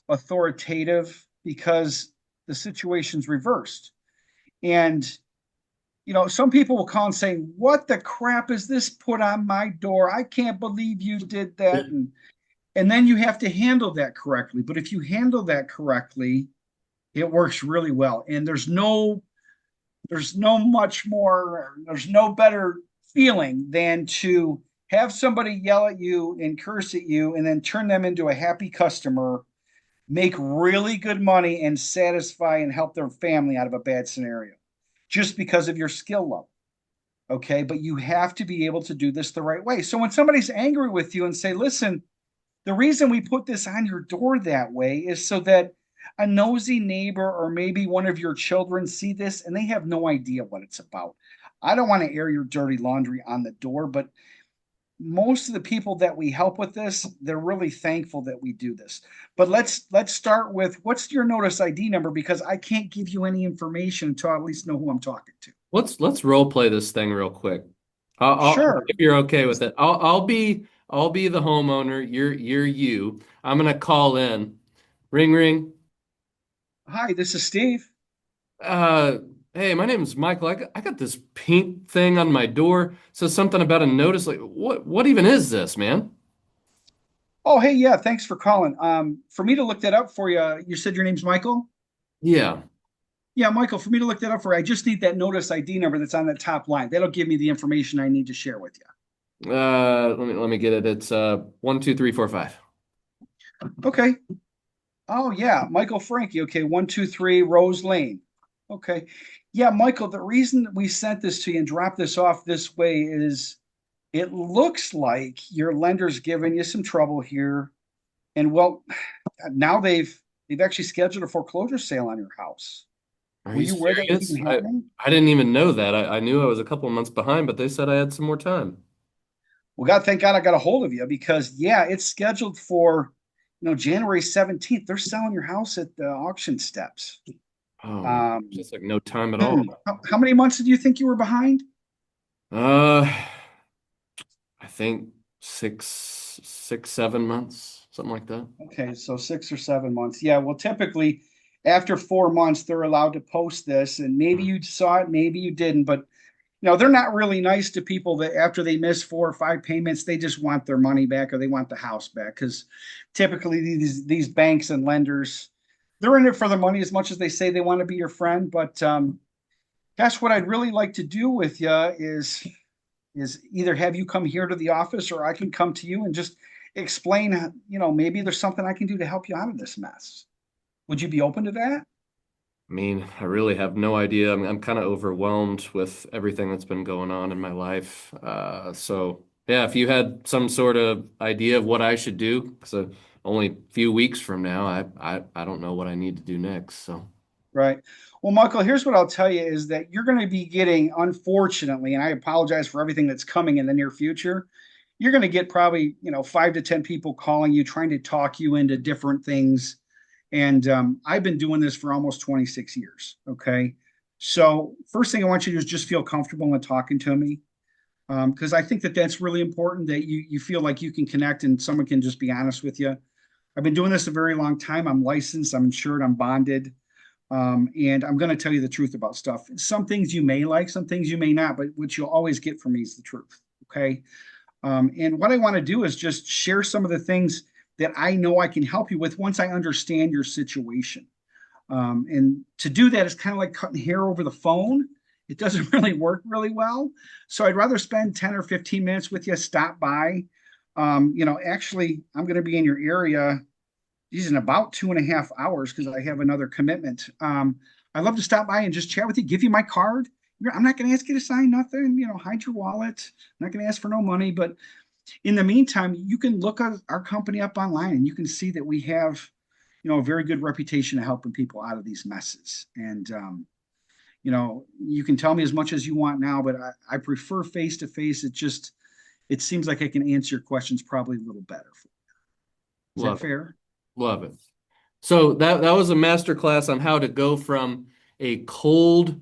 authoritative because the situation's reversed. And some people will call and say, "What the crap is this put on my door? I can't believe you did that." And then you have to handle that correctly. But if you handle that correctly, it works really well. And there's no better feeling than to have somebody yell at you and curse at you and then turn them into a happy customer, make really good money and satisfy and help their family out of a bad scenario just because of your skill level. Okay. But you have to be able to do this the right way. So when somebody's angry with you and say, listen, the reason we put this on your door that way is so that a nosy neighbor or maybe one of your children see this and they have no idea what it's about. I don't want to air your dirty laundry on the door, but most of the people that we help with this, they're really thankful that we do this. But let's start with what's your notice ID number because I can't give you any information until I at least know who I'm talking to. Let's role play this thing real quick. Sure. If you're okay with it, I'll be the homeowner. You're you. I'm gonna call in. Ring ring. Hi, this is Steve. Uh, hey, my name's Michael. I got this pink thing on my door. Says something about a notice. Like, what even is this, man? Oh, hey, yeah, thanks for calling. For me to look that up for you, you said your name's Michael? Yeah. Yeah, Michael, for me to look that up for you, I just need that notice ID number that's on that top line. That'll give me the information I need to share with you. Let me get it. It's 12345. Okay. Oh, yeah, Michael Frankie. Okay, 123 Rose Lane. Okay. Yeah, Michael, the reason that we sent this to you and dropped this off this way is it looks like your lender's given you some trouble here. And well, now they've actually scheduled a foreclosure sale on your house. Are Were you you aware that was serious? even happening? I didn't even know that. I knew I was a couple of months behind, but they said I had some more time. Well, God, thank God I got a hold of you because yeah, it's scheduled for January 17th. They're selling your house at the auction steps. Oh my, Um, just like no time at all. how many months did you think you were behind? Uh, I think 7 months, something like that. Okay, so 6 or 7 months. Yeah, well, typically after 4 months, they're allowed to post this, and maybe you saw it, maybe you didn't, but they're not really nice to people that after they miss 4 or 5 payments, they just want their money back or they want the house back. Because typically these banks and lenders, they're in it for the money as much as they say they want to be your friend. But gosh, what I'd really like to do with you is either have you come here to the office or I can come to you and just explain, maybe there's something I can do to help you out of this mess. Would you be open to that? I mean, I really have no idea. I'm kind of overwhelmed with everything that's been going on in my life. So yeah, if you had some sort of idea of what I should do, because only a few weeks from now, I don't know what I need to do next. So Right. Well, Michael, here's what I'll tell you is that you're going to be getting, unfortunately, and I apologize for everything that's coming in the near future. You're going to get probably, 5 to 10 people calling you, trying to talk you into different things. And I've been doing this for almost 26 years. Okay. So, first thing I want you to do is just feel comfortable in talking to me. Because I think that that's really important that you feel like you can connect and someone can just be honest with you. I've been doing this a very long time. I'm licensed, I'm insured, I'm bonded. And I'm going to tell you the truth about stuff. Some things you may like, some things you may not, but what you'll always get from me is the truth. Okay. And what I want to do is just share some of the things that I know I can help you with once I understand your situation. And to do that is kind of like cutting hair over the phone. It doesn't really work really well. So I'd rather spend 10 or 15 minutes with you, stop by. Actually, I'm going to be in your area in about 2.5 hours because I have another commitment. I'd love to stop by and just chat with you, give you my card. I'm not going to ask you to sign nothing, hide your wallet. I'm not going to ask for no money. But in the meantime, you can look our company up online and you can see that we have, a very good reputation of helping people out of these messes. And, you can tell me as much as you want now, but I prefer face to face. It seems like I can answer your questions probably a little better. Is that love it, fair? love it. So that was a master class on how to go from a cold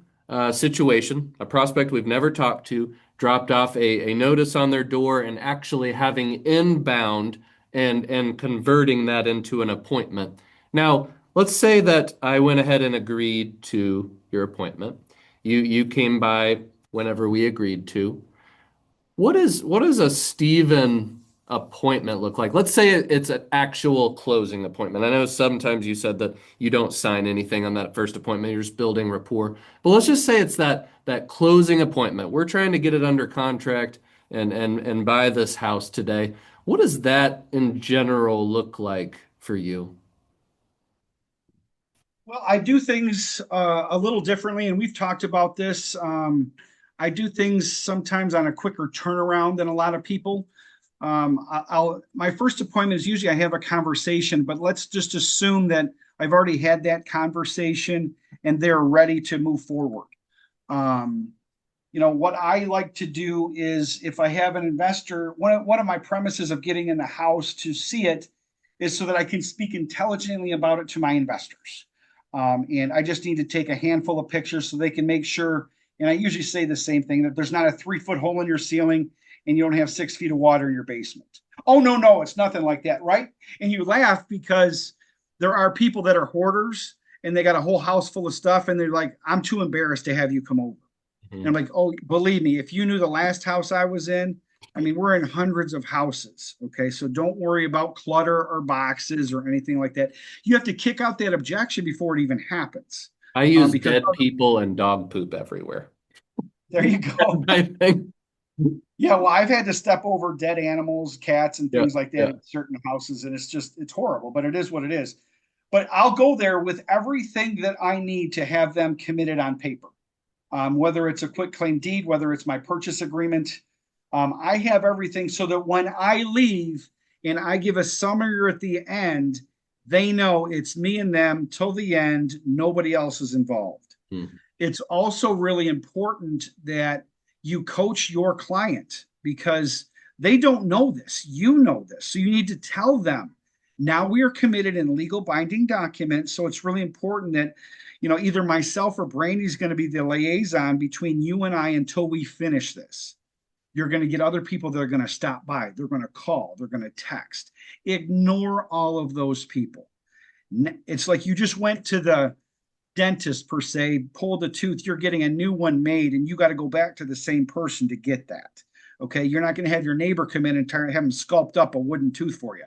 situation, a prospect we've never talked to, dropped off a notice on their door, and actually having inbound and converting that into an appointment. Now, let's say that I went ahead and agreed to your appointment. You came by whenever we agreed to. What does a Steven appointment look like? Let's say it's an actual closing appointment. I know sometimes you said that you don't sign anything on that first appointment, you're just building rapport. But let's just say it's that closing appointment. We're trying to get it under contract and buy this house today. What does that in general look like for you? Well, I do things a little differently, and we've talked about this. I do things sometimes on a quicker turnaround than a lot of people. My first appointment is usually I have a conversation, but let's just assume that I've already had that conversation and they're ready to move forward. Um, what I like to do is if I have an investor, one of my premises of getting in the house to see it is so that I can speak intelligently about it to my investors. And I just need to take a handful of pictures so they can make sure. And I usually say the same thing that there's not a 3 foot hole in your ceiling and you don't have 6 feet of water in your basement. Oh, no, no, it's nothing like that, right? And you laugh because there are people that are hoarders and they got a whole house full of stuff and they're like, I'm too embarrassed to have you come over. And I'm Mhm. like, oh, believe me, if you knew the last house I was in, I mean, we're in hundreds of houses. Okay. So don't worry about clutter or boxes or anything like that. You have to kick out that objection before it even happens. I use Because dead people and dog poop everywhere. there you go. I think. Yeah. Well, I've had to step over dead animals, cats, and Yeah, things like that yeah. in certain houses. And it's horrible, but it is what it is. But I'll go there with everything that I need to have them committed on paper. Whether it's a quit claim deed, whether it's my purchase agreement, I have everything so that when I leave and I give a summary at the end, they know it's me and them till the end. Nobody else is involved. Hmm. It's also really important that you coach your client because they don't know this. You know this. So you need to tell them. Now we are committed in legal binding documents. So it's really important that, either myself or Brandy's going to be the liaison between you and I until we finish this. You're going to get other people that are going to stop by. They're going to call. They're going to text. Ignore all of those people. It's like you just went to the dentist per se, pulled a tooth, you're getting a new one made, and you got to go back to the same person to get that. Okay, you're not going to have your neighbor come in and have him sculpt up a wooden tooth for you.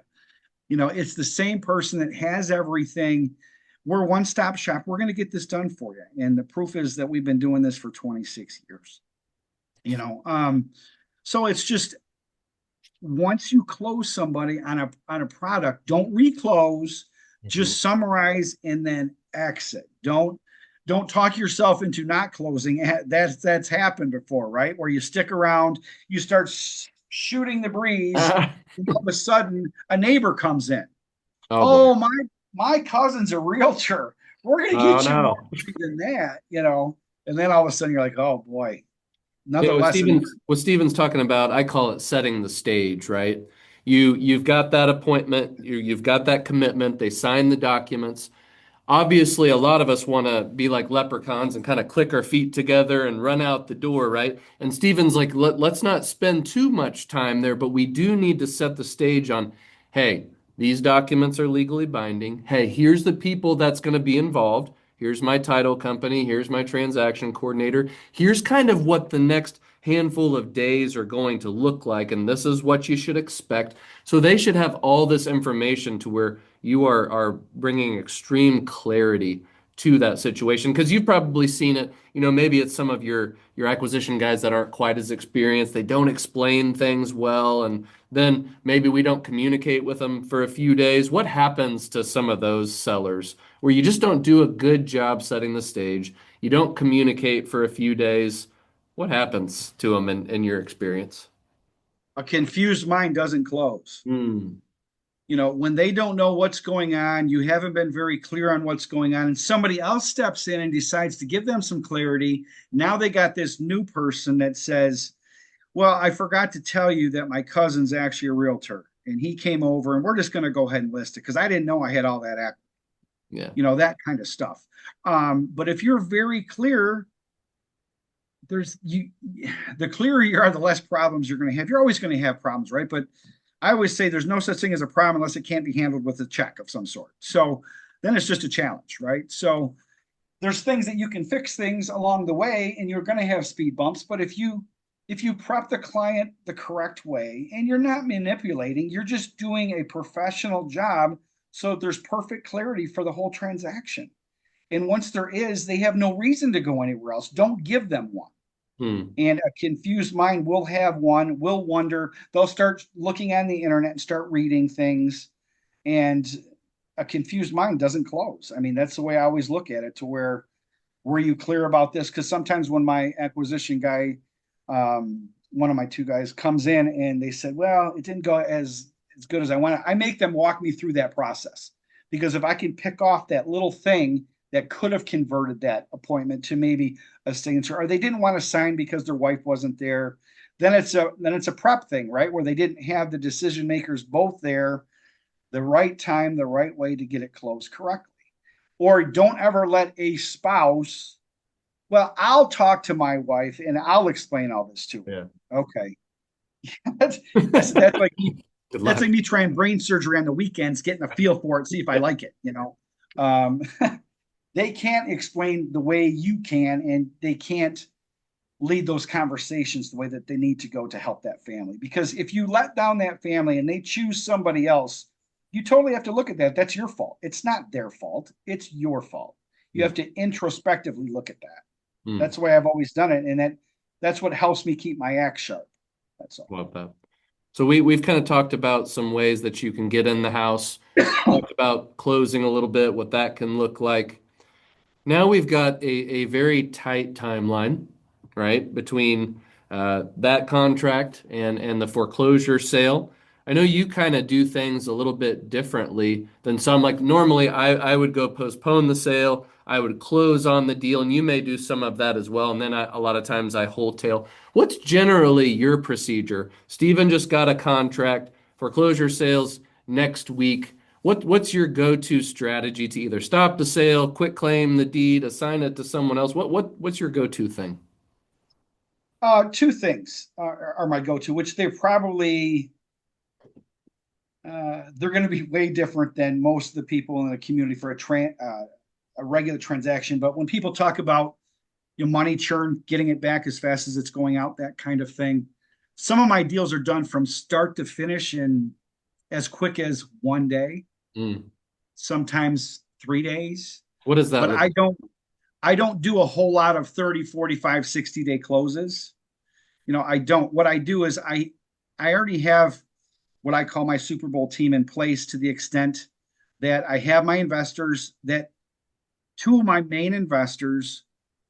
It's the same person that has everything. We're one stop shop. We're going to get this done for you. And the proof is that we've been doing this for 26 years. So it's just once you close somebody on a product, don't reclose, Mhm. just summarize and then exit. Don't talk yourself into not closing. That's happened before, right? Where you stick around, you start shooting the breeze, and all of a sudden a neighbor comes in. Oh boy. Oh, my cousin's a realtor. We're gonna Oh get you more no. than that. And then all of a sudden you're like, oh boy, Yeah, another lesson. What Steven's talking about, I call it setting the stage, right? You've got that appointment, you've got that commitment, they sign the documents. Obviously, a lot of us want to be like leprechauns and kind of click our feet together and run out the door, right? And Steven's like, let's not spend too much time there, but we do need to set the stage on, hey, these documents are legally binding. Hey, here's the people that's going to be involved. Here's my title company. Here's my transaction coordinator. Here's kind of what the next handful of days are going to look like, and this is what you should expect. So they should have all this information to where you are bringing extreme clarity to that situation because you've probably seen it. Maybe it's some of your acquisition guys that aren't quite as experienced. They don't explain things well, and then maybe we don't communicate with them for a few days. What happens to some of those sellers where you just don't do a good job setting the stage? You don't communicate for a few days. What happens to them in your experience? A confused mind doesn't close. Hmm. When they don't know what's going on, you haven't been very clear on what's going on, and somebody else steps in and decides to give them some clarity. Now they got this new person that says, well, I forgot to tell you that my cousin's actually a realtor and he came over and we're just going to go ahead and list it because I didn't know I had all that Yeah. that kind of stuff. But if you're very clear, there's you the clearer you are, the less problems you're going to have. You're always going to have problems, right? But I always say there's no such thing as a problem unless it can't be handled with a check of some sort. So then it's just a challenge, right? So there's things that you can fix things along the way, and you're going to have speed bumps. But if you prep the client the correct way and you're not manipulating, you're just doing a professional job so there's perfect clarity for the whole transaction. And once there is, they have no reason to go anywhere else. Don't give them one. Hmm. And a confused mind will have one, will wonder, they'll start looking on the internet and start reading things. And a confused mind doesn't close. I mean, that's the way I always look at it, to where were you clear about this? Because sometimes when my acquisition guy, one of my two guys, comes in and they said, well, it didn't go as good as I wanted, I make them walk me through that process. Because if I can pick off that little thing that could have converted that appointment to maybe a signature, or they didn't want to sign because their wife wasn't there, then it's a prep thing, right? Where they didn't have the decision makers both there, the right time, the right way to get it closed correctly. Or don't ever let a spouse, well, I'll talk to my wife and I'll explain all this to Yeah. her. Okay. that's, that's like me, Good that's luck. like me trying brain surgery on the weekends, getting a feel for it, see if I like it. Um, they can't explain the way you can, and they can't lead those conversations the way that they need to go to help that family. Because if you let down that family and they choose somebody else, you totally have to look at that. That's your fault. It's not their fault. It's your fault. You Yeah. have to introspectively look at that. Hmm. That's the way I've always done it. And that's what helps me keep my act sharp. That's all. Love that. So we've kind of talked about some ways that you can get in the house, talked about closing a little bit, what that can look like. Now we've got a very tight timeline, right, between that contract and the foreclosure sale. I know you kind of do things a little bit differently than some. Like normally, I would go postpone the sale, I would close on the deal, and you may do some of that as well. And then a lot of times I wholesale. What's generally your procedure? Steven just got a contract, foreclosure sales next week. What's your go-to strategy to either stop the sale, quit claim the deed, assign it to someone else? What's your go-to thing? Two things are my go-to, which they're going to be way different than most of the people in the community for a regular transaction. But when people talk about your money churn, getting it back as fast as it's going out, that kind of thing, some of my deals are done from start to finish in as quick as 1 day, Mm. sometimes 3 days. What does that But look? I don't do a whole lot of 30, 45, 60-day closes. I don't. What I do is I already have what I call my Super Bowl team in place, to the extent that I have my investors, that two of my main investors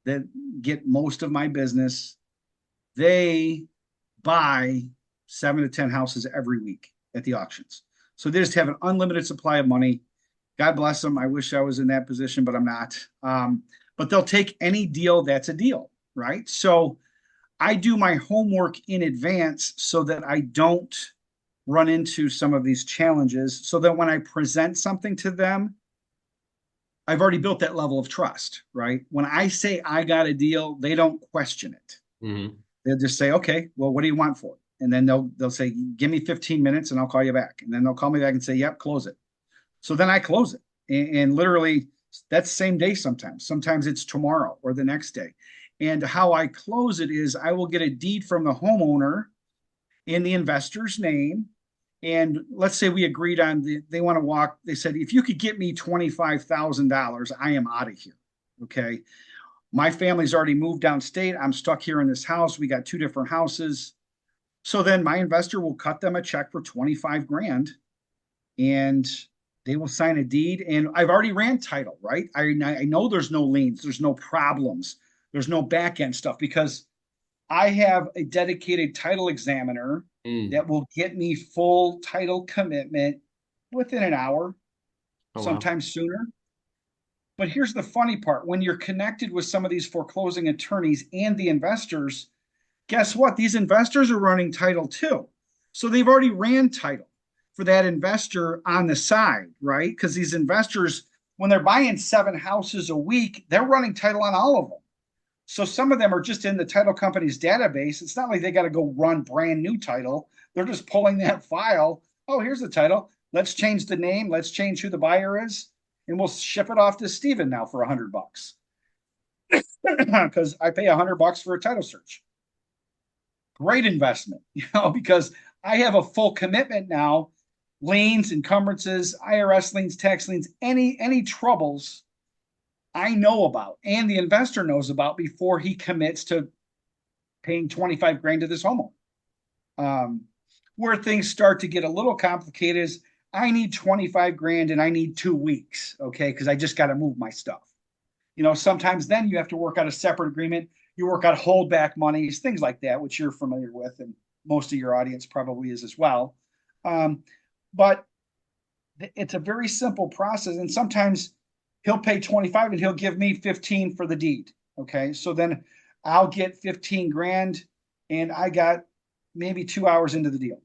that get most of my business, they buy 7 to 10 houses every week at the auctions. So they just have an unlimited supply of money. God bless them. I wish I was in that position, but I'm not. But they'll take any deal that's a deal, right? So I do my homework in advance so that I don't run into some of these challenges, so that when I present something to them, I've already built that level of trust, right? When I say I got a deal, they don't question it. Hmm. They'll just say, okay, well, what do you want for it? And then they'll say, give me 15 minutes and I'll call you back. And then they'll call me back and say, yep, close it. So then I close it. And literally that's same day sometimes. Sometimes it's tomorrow or the next day. And how I close it is I will get a deed from the homeowner in the investor's name. And let's say we agreed on they want to walk. They said, if you could get me $25,000, I am out of here. Okay. My family's already moved downstate. I'm stuck here in this house. We got two different houses. So then my investor will cut them a check for 25 grand, and they will sign a deed. And I've already ran title, right? I know there's no liens, there's no problems, there's no back end stuff, because I have a dedicated title examiner Mm. that will get me full title commitment within an hour, Oh wow. sometimes sooner. But here's the funny part: when you're connected with some of these foreclosing attorneys and the investors, guess what? These investors are running title too. So they've already ran title for that investor on the side, right? Because these investors, when they're buying 7 houses a week, they're running title on all of them. So some of them are just in the title company's database. It's not like they got to go run brand new title. They're just pulling that file. Oh, here's the title. Let's change the name. Let's change who the buyer is, and we'll ship it off to Steven now for $100 because I pay $100 for a title search. Great investment, because I have a full commitment now. Liens, encumbrances, IRS liens, tax liens, any troubles I know about and the investor knows about before he commits to paying 25 grand to this homeowner. Um, where things start to get a little complicated is I need 25 grand and I need 2 weeks, okay, because I just got to move my stuff. Sometimes then you have to work out a separate agreement. You work out holdback monies, things like that, which you're familiar with, and most of your audience probably is as well. Um, but it's a very simple process, and sometimes he'll pay 25 and he'll give me 15 for the deed. Okay, so then I'll get 15 grand, and I got maybe 2 hours into the deal.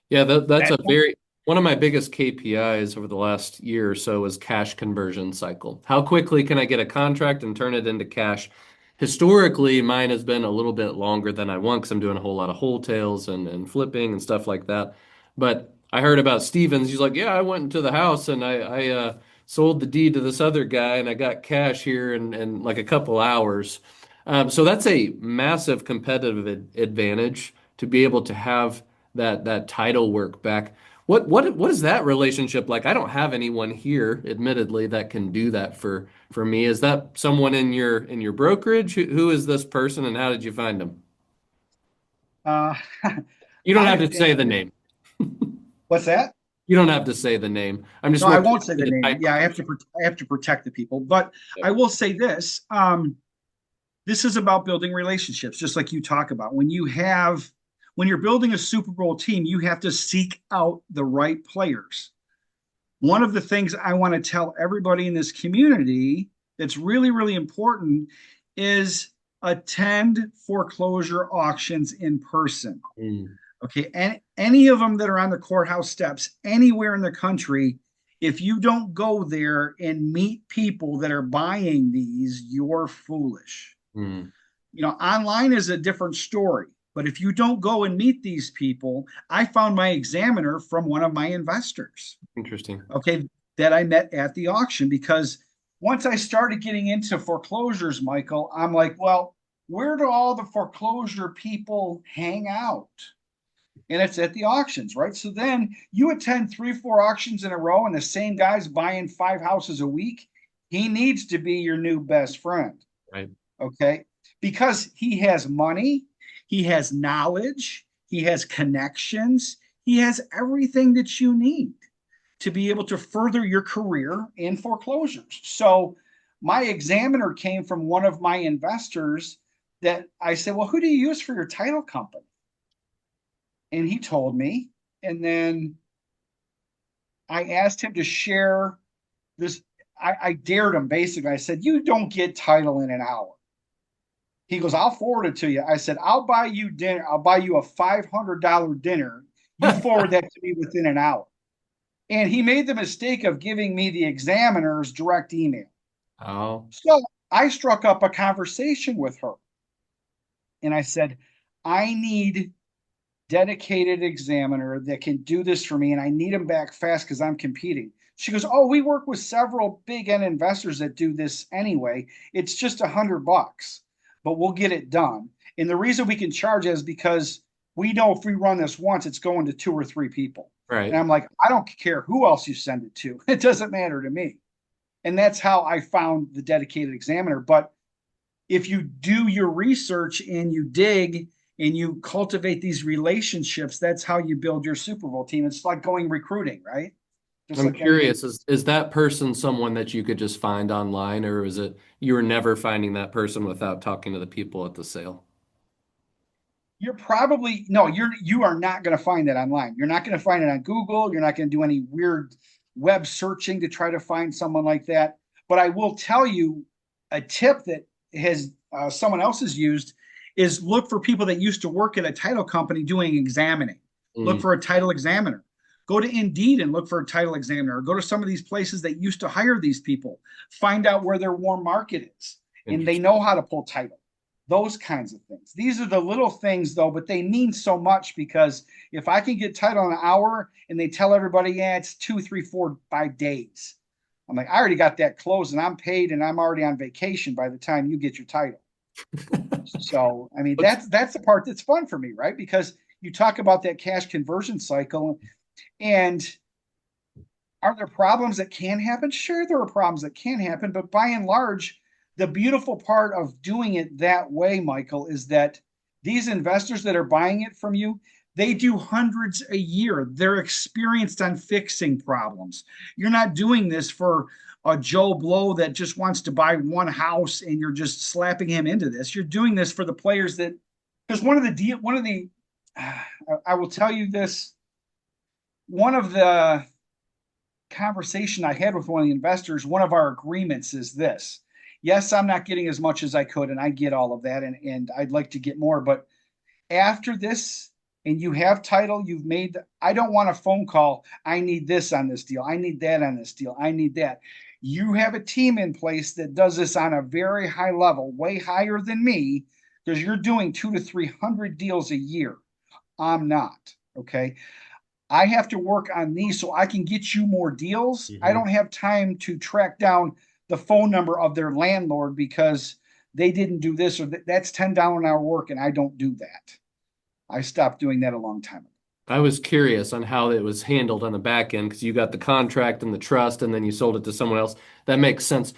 Yeah, that's That, a very one of my biggest KPIs over the last year or so is cash conversion cycle. How quickly can I get a contract and turn it into cash? Historically, mine has been a little bit longer than I want because I'm doing a whole lot of wholesales and flipping and stuff like that. But I heard about Stevens. He's like, yeah, I went into the house and I sold the deed to this other guy and I got cash here in like a couple hours. So that's a massive competitive advantage to be able to have that title work back. What is that relationship like? I don't have anyone here, admittedly, that can do that for me. Is that someone in your brokerage? Who is this person and how did you find them? uh, You don't have I've to been, say the name. what's that? You don't have to say the name. I'm just No, I more won't curious say to the the name. type Yeah, of person. I have to protect the people, but Yep. I will say this. This is about building relationships, just like you talk about. When you're building a Super Bowl team, you have to seek out the right players. One of the things I want to tell everybody in this community that's really, really important is attend foreclosure auctions in person. Mm, Okay. And any of them that are on the courthouse steps anywhere in the country, if you don't go there and meet people that are buying these, you're foolish. mm. Online is a different story. But if you don't go and meet these people, I found my examiner from one of my investors, Interesting. okay, that I met at the auction. Because once I started getting into foreclosures, Michael, I'm like, well, where do all the foreclosure people hang out? And it's at the auctions, right? So then you attend 3, 4 auctions in a row, and the same guy's buying 5 houses a week. He needs to be your new best friend, Right. okay? Because he has money, he has knowledge, he has connections, he has everything that you need to be able to further your career in foreclosures. So my examiner came from one of my investors that I said, well, who do you use for your title company? And he told me. And then I asked him to share this. I dared him basically. I said, you don't get title in an hour. He goes, I'll forward it to you. I said, I'll buy you dinner. I'll buy you a $500 dinner. You forward that to me within an hour. And he made the mistake of giving me the examiner's direct email. Oh, So I struck up a conversation with her. And I said, I need dedicated examiner that can do this for me, and I need him back fast because I'm competing. She goes, oh, we work with several big end investors that do this anyway. It's just $100, but we'll get it done. And the reason we can charge is because we know if we run this once, it's going to 2 or 3 people. And right. I'm like, I don't care who else you send it to. It doesn't matter to me. And that's how I found the dedicated examiner. But if you do your research and you dig and you cultivate these relationships, that's how you build your Super Bowl team. It's like going recruiting, right? Just I'm like anything. curious, is that person someone that you could just find online, or is it you were never finding that person without talking to the people at the sale? You're probably no, you are not going to find that online. You're not going to find it on Google. You're not going to do any weird web searching to try to find someone like that. But I will tell you a tip that has someone else has used is look for people that used to work at a title company doing examining. Look Mm, for a title examiner. Go to Indeed and look for a title examiner. Or go to some of these places that used to hire these people. Find out where their warm market is, and they interesting. know how to pull title, those kinds of things. These are the little things though, but they mean so much because if I can get title in an hour and they tell everybody, yeah, it's 2, 3, 4, 5 days. I'm like, I already got that closed and I'm paid and I'm already on vacation by the time you get your title. So, I mean, What's that's the part that's fun for me, right? Because you talk about that cash conversion cycle, and are there problems that can happen? Sure, there are problems that can happen, but by and large, the beautiful part of doing it that way, Michael, is that these investors that are buying it from you, they do hundreds a year. They're experienced on fixing problems. You're not doing this for a Joe Blow that just wants to buy one house and you're just slapping him into this. You're doing this for the players that, because one of the, I will tell you this, one of the conversation I had with one of the investors, one of our agreements is this. Yes, I'm not getting as much as I could, and I get all of that, and I'd like to get more. But after this, and you have title, you've made, I don't want a phone call. I need this on this deal. I need that on this deal. I need that. You have a team in place that does this on a very high level, way higher than me, because you're doing 2 to 300 deals a year. I'm not. Okay. I have to work on these so I can get you more deals. I Mhm. don't have time to track down the phone number of their landlord because they didn't do this or that's $10 an hour work and I don't do that. I stopped doing that a long time ago. I was curious on how it was handled on the back end because you got the contract and the trust, and then you sold it to someone else. That makes sense.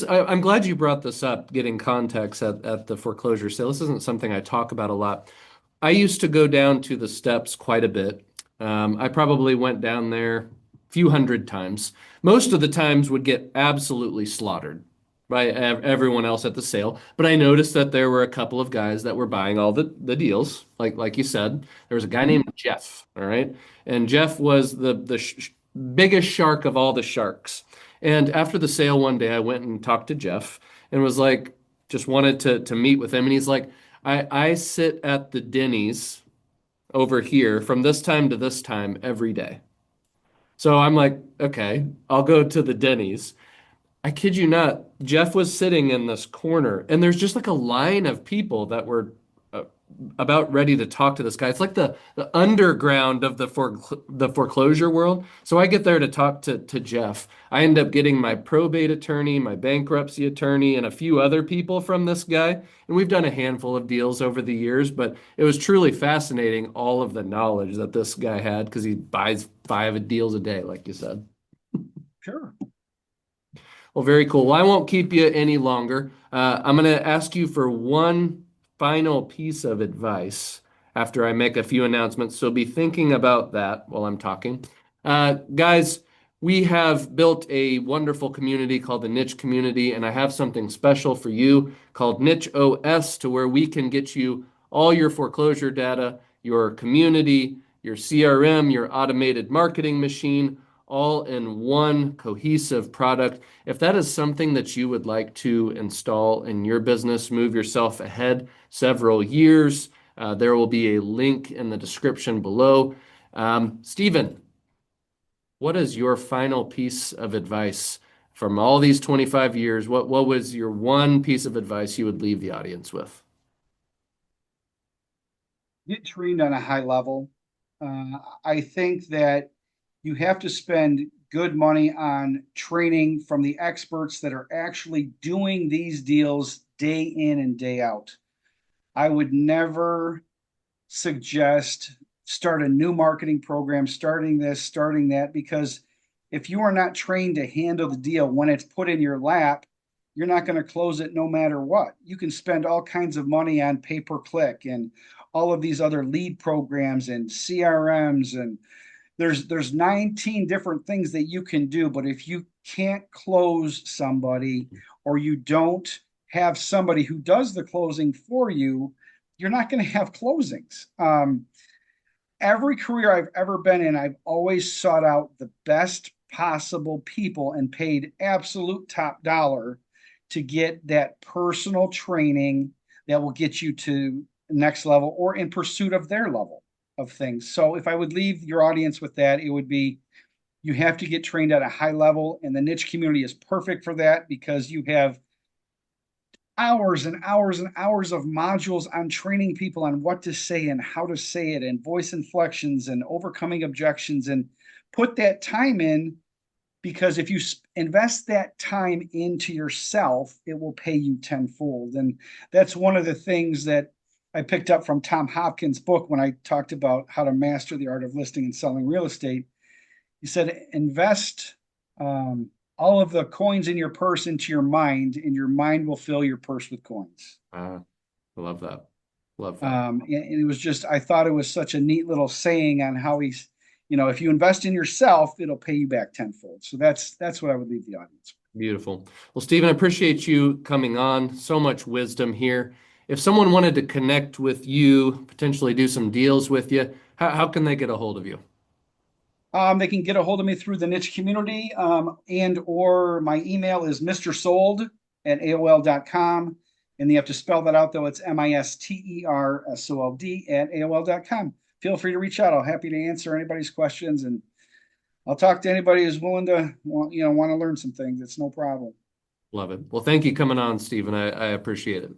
I'm glad you brought this up, getting context at the foreclosure sale. This isn't something I talk about a lot. I used to go down to the steps quite a bit. I probably went down there a few hundred times. Most of the times would get absolutely slaughtered by everyone else at the sale. But I noticed that there were a couple of guys that were buying all the deals. Like you said, there was a guy named Mhm. Jeff, all right? And Jeff was the biggest shark of all the sharks. And after the sale one day, I went and talked to Jeff and was like, just wanted to meet with him. And he's like, I sit at the Denny's over here from this time to this time every day. So I'm like, okay, I'll go to the Denny's. I kid you not, Jeff was sitting in this corner, and there's just like a line of people that were uh, about ready to talk to this guy. It's like the underground of the foreclosure world. So I get there to talk to Jeff. I end up getting my probate attorney, my bankruptcy attorney, and a few other people from this guy. And we've done a handful of deals over the years, but it was truly fascinating all of the knowledge that this guy had because he buys 5 deals a day, like you said. Sure. Well, very cool. Well, I won't keep you any longer. I'm going to ask you for one final piece of advice after I make a few announcements. So be thinking about that while I'm talking. Guys, we have built a wonderful community called the Niche Community, and I have something special for you called Niche OS to where we can get you all your foreclosure data, your community, your CRM, your automated marketing machine, all in one cohesive product. If that is something that you would like to install in your business, move yourself ahead several years, there will be a link in the description below. Steven, what is your final piece of advice from all these 25 years? What was your one piece of advice you would leave the audience with? Get trained on a high level. I think that you have to spend good money on training from the experts that are actually doing these deals day in and day out. I would never suggest start a new marketing program, starting this, starting that, because if you are not trained to handle the deal when it's put in your lap, you're not going to close it no matter what. You can spend all kinds of money on pay per click and all of these other lead programs and CRMs, and there's 19 different things that you can do, but if you can't close somebody or you don't have somebody who does the closing for you, you're not going to have closings. Every career I've ever been in, I've always sought out the best possible people and paid absolute top dollar to get that personal training that will get you to next level or in pursuit of their level of things. So if I would leave your audience with that, it would be you have to get trained at a high level, and the niche community is perfect for that because you have hours and hours and hours of modules on training people on what to say and how to say it and voice inflections and overcoming objections, and put that time in, because if you invest that time into yourself, it will pay you tenfold. And that's one of the things that I picked up from Tom Hopkins' book when I talked about how to master the art of listing and selling real estate. He said, invest all of the coins in your purse into your mind, and your mind will fill your purse with coins. I love that. Love that. And it was just, I thought it was such a neat little saying on how he's, if you invest in yourself, it'll pay you back tenfold. So that's what I would leave the audience with. Beautiful. Well, Stephen, I appreciate you coming on. So much wisdom here. If someone wanted to connect with you, potentially do some deals with you, how can they get a hold of you? They can get a hold of me through the niche community, and or my email is mrsold@aol.com. And you have to spell that out, though. It's MISTERSOLD@AOL.com. Feel free to reach out. I'm happy to answer anybody's questions, and I'll talk to anybody who's willing to want to learn some things. It's no problem. Love it. Well, thank you coming on, Stephen. I appreciate it.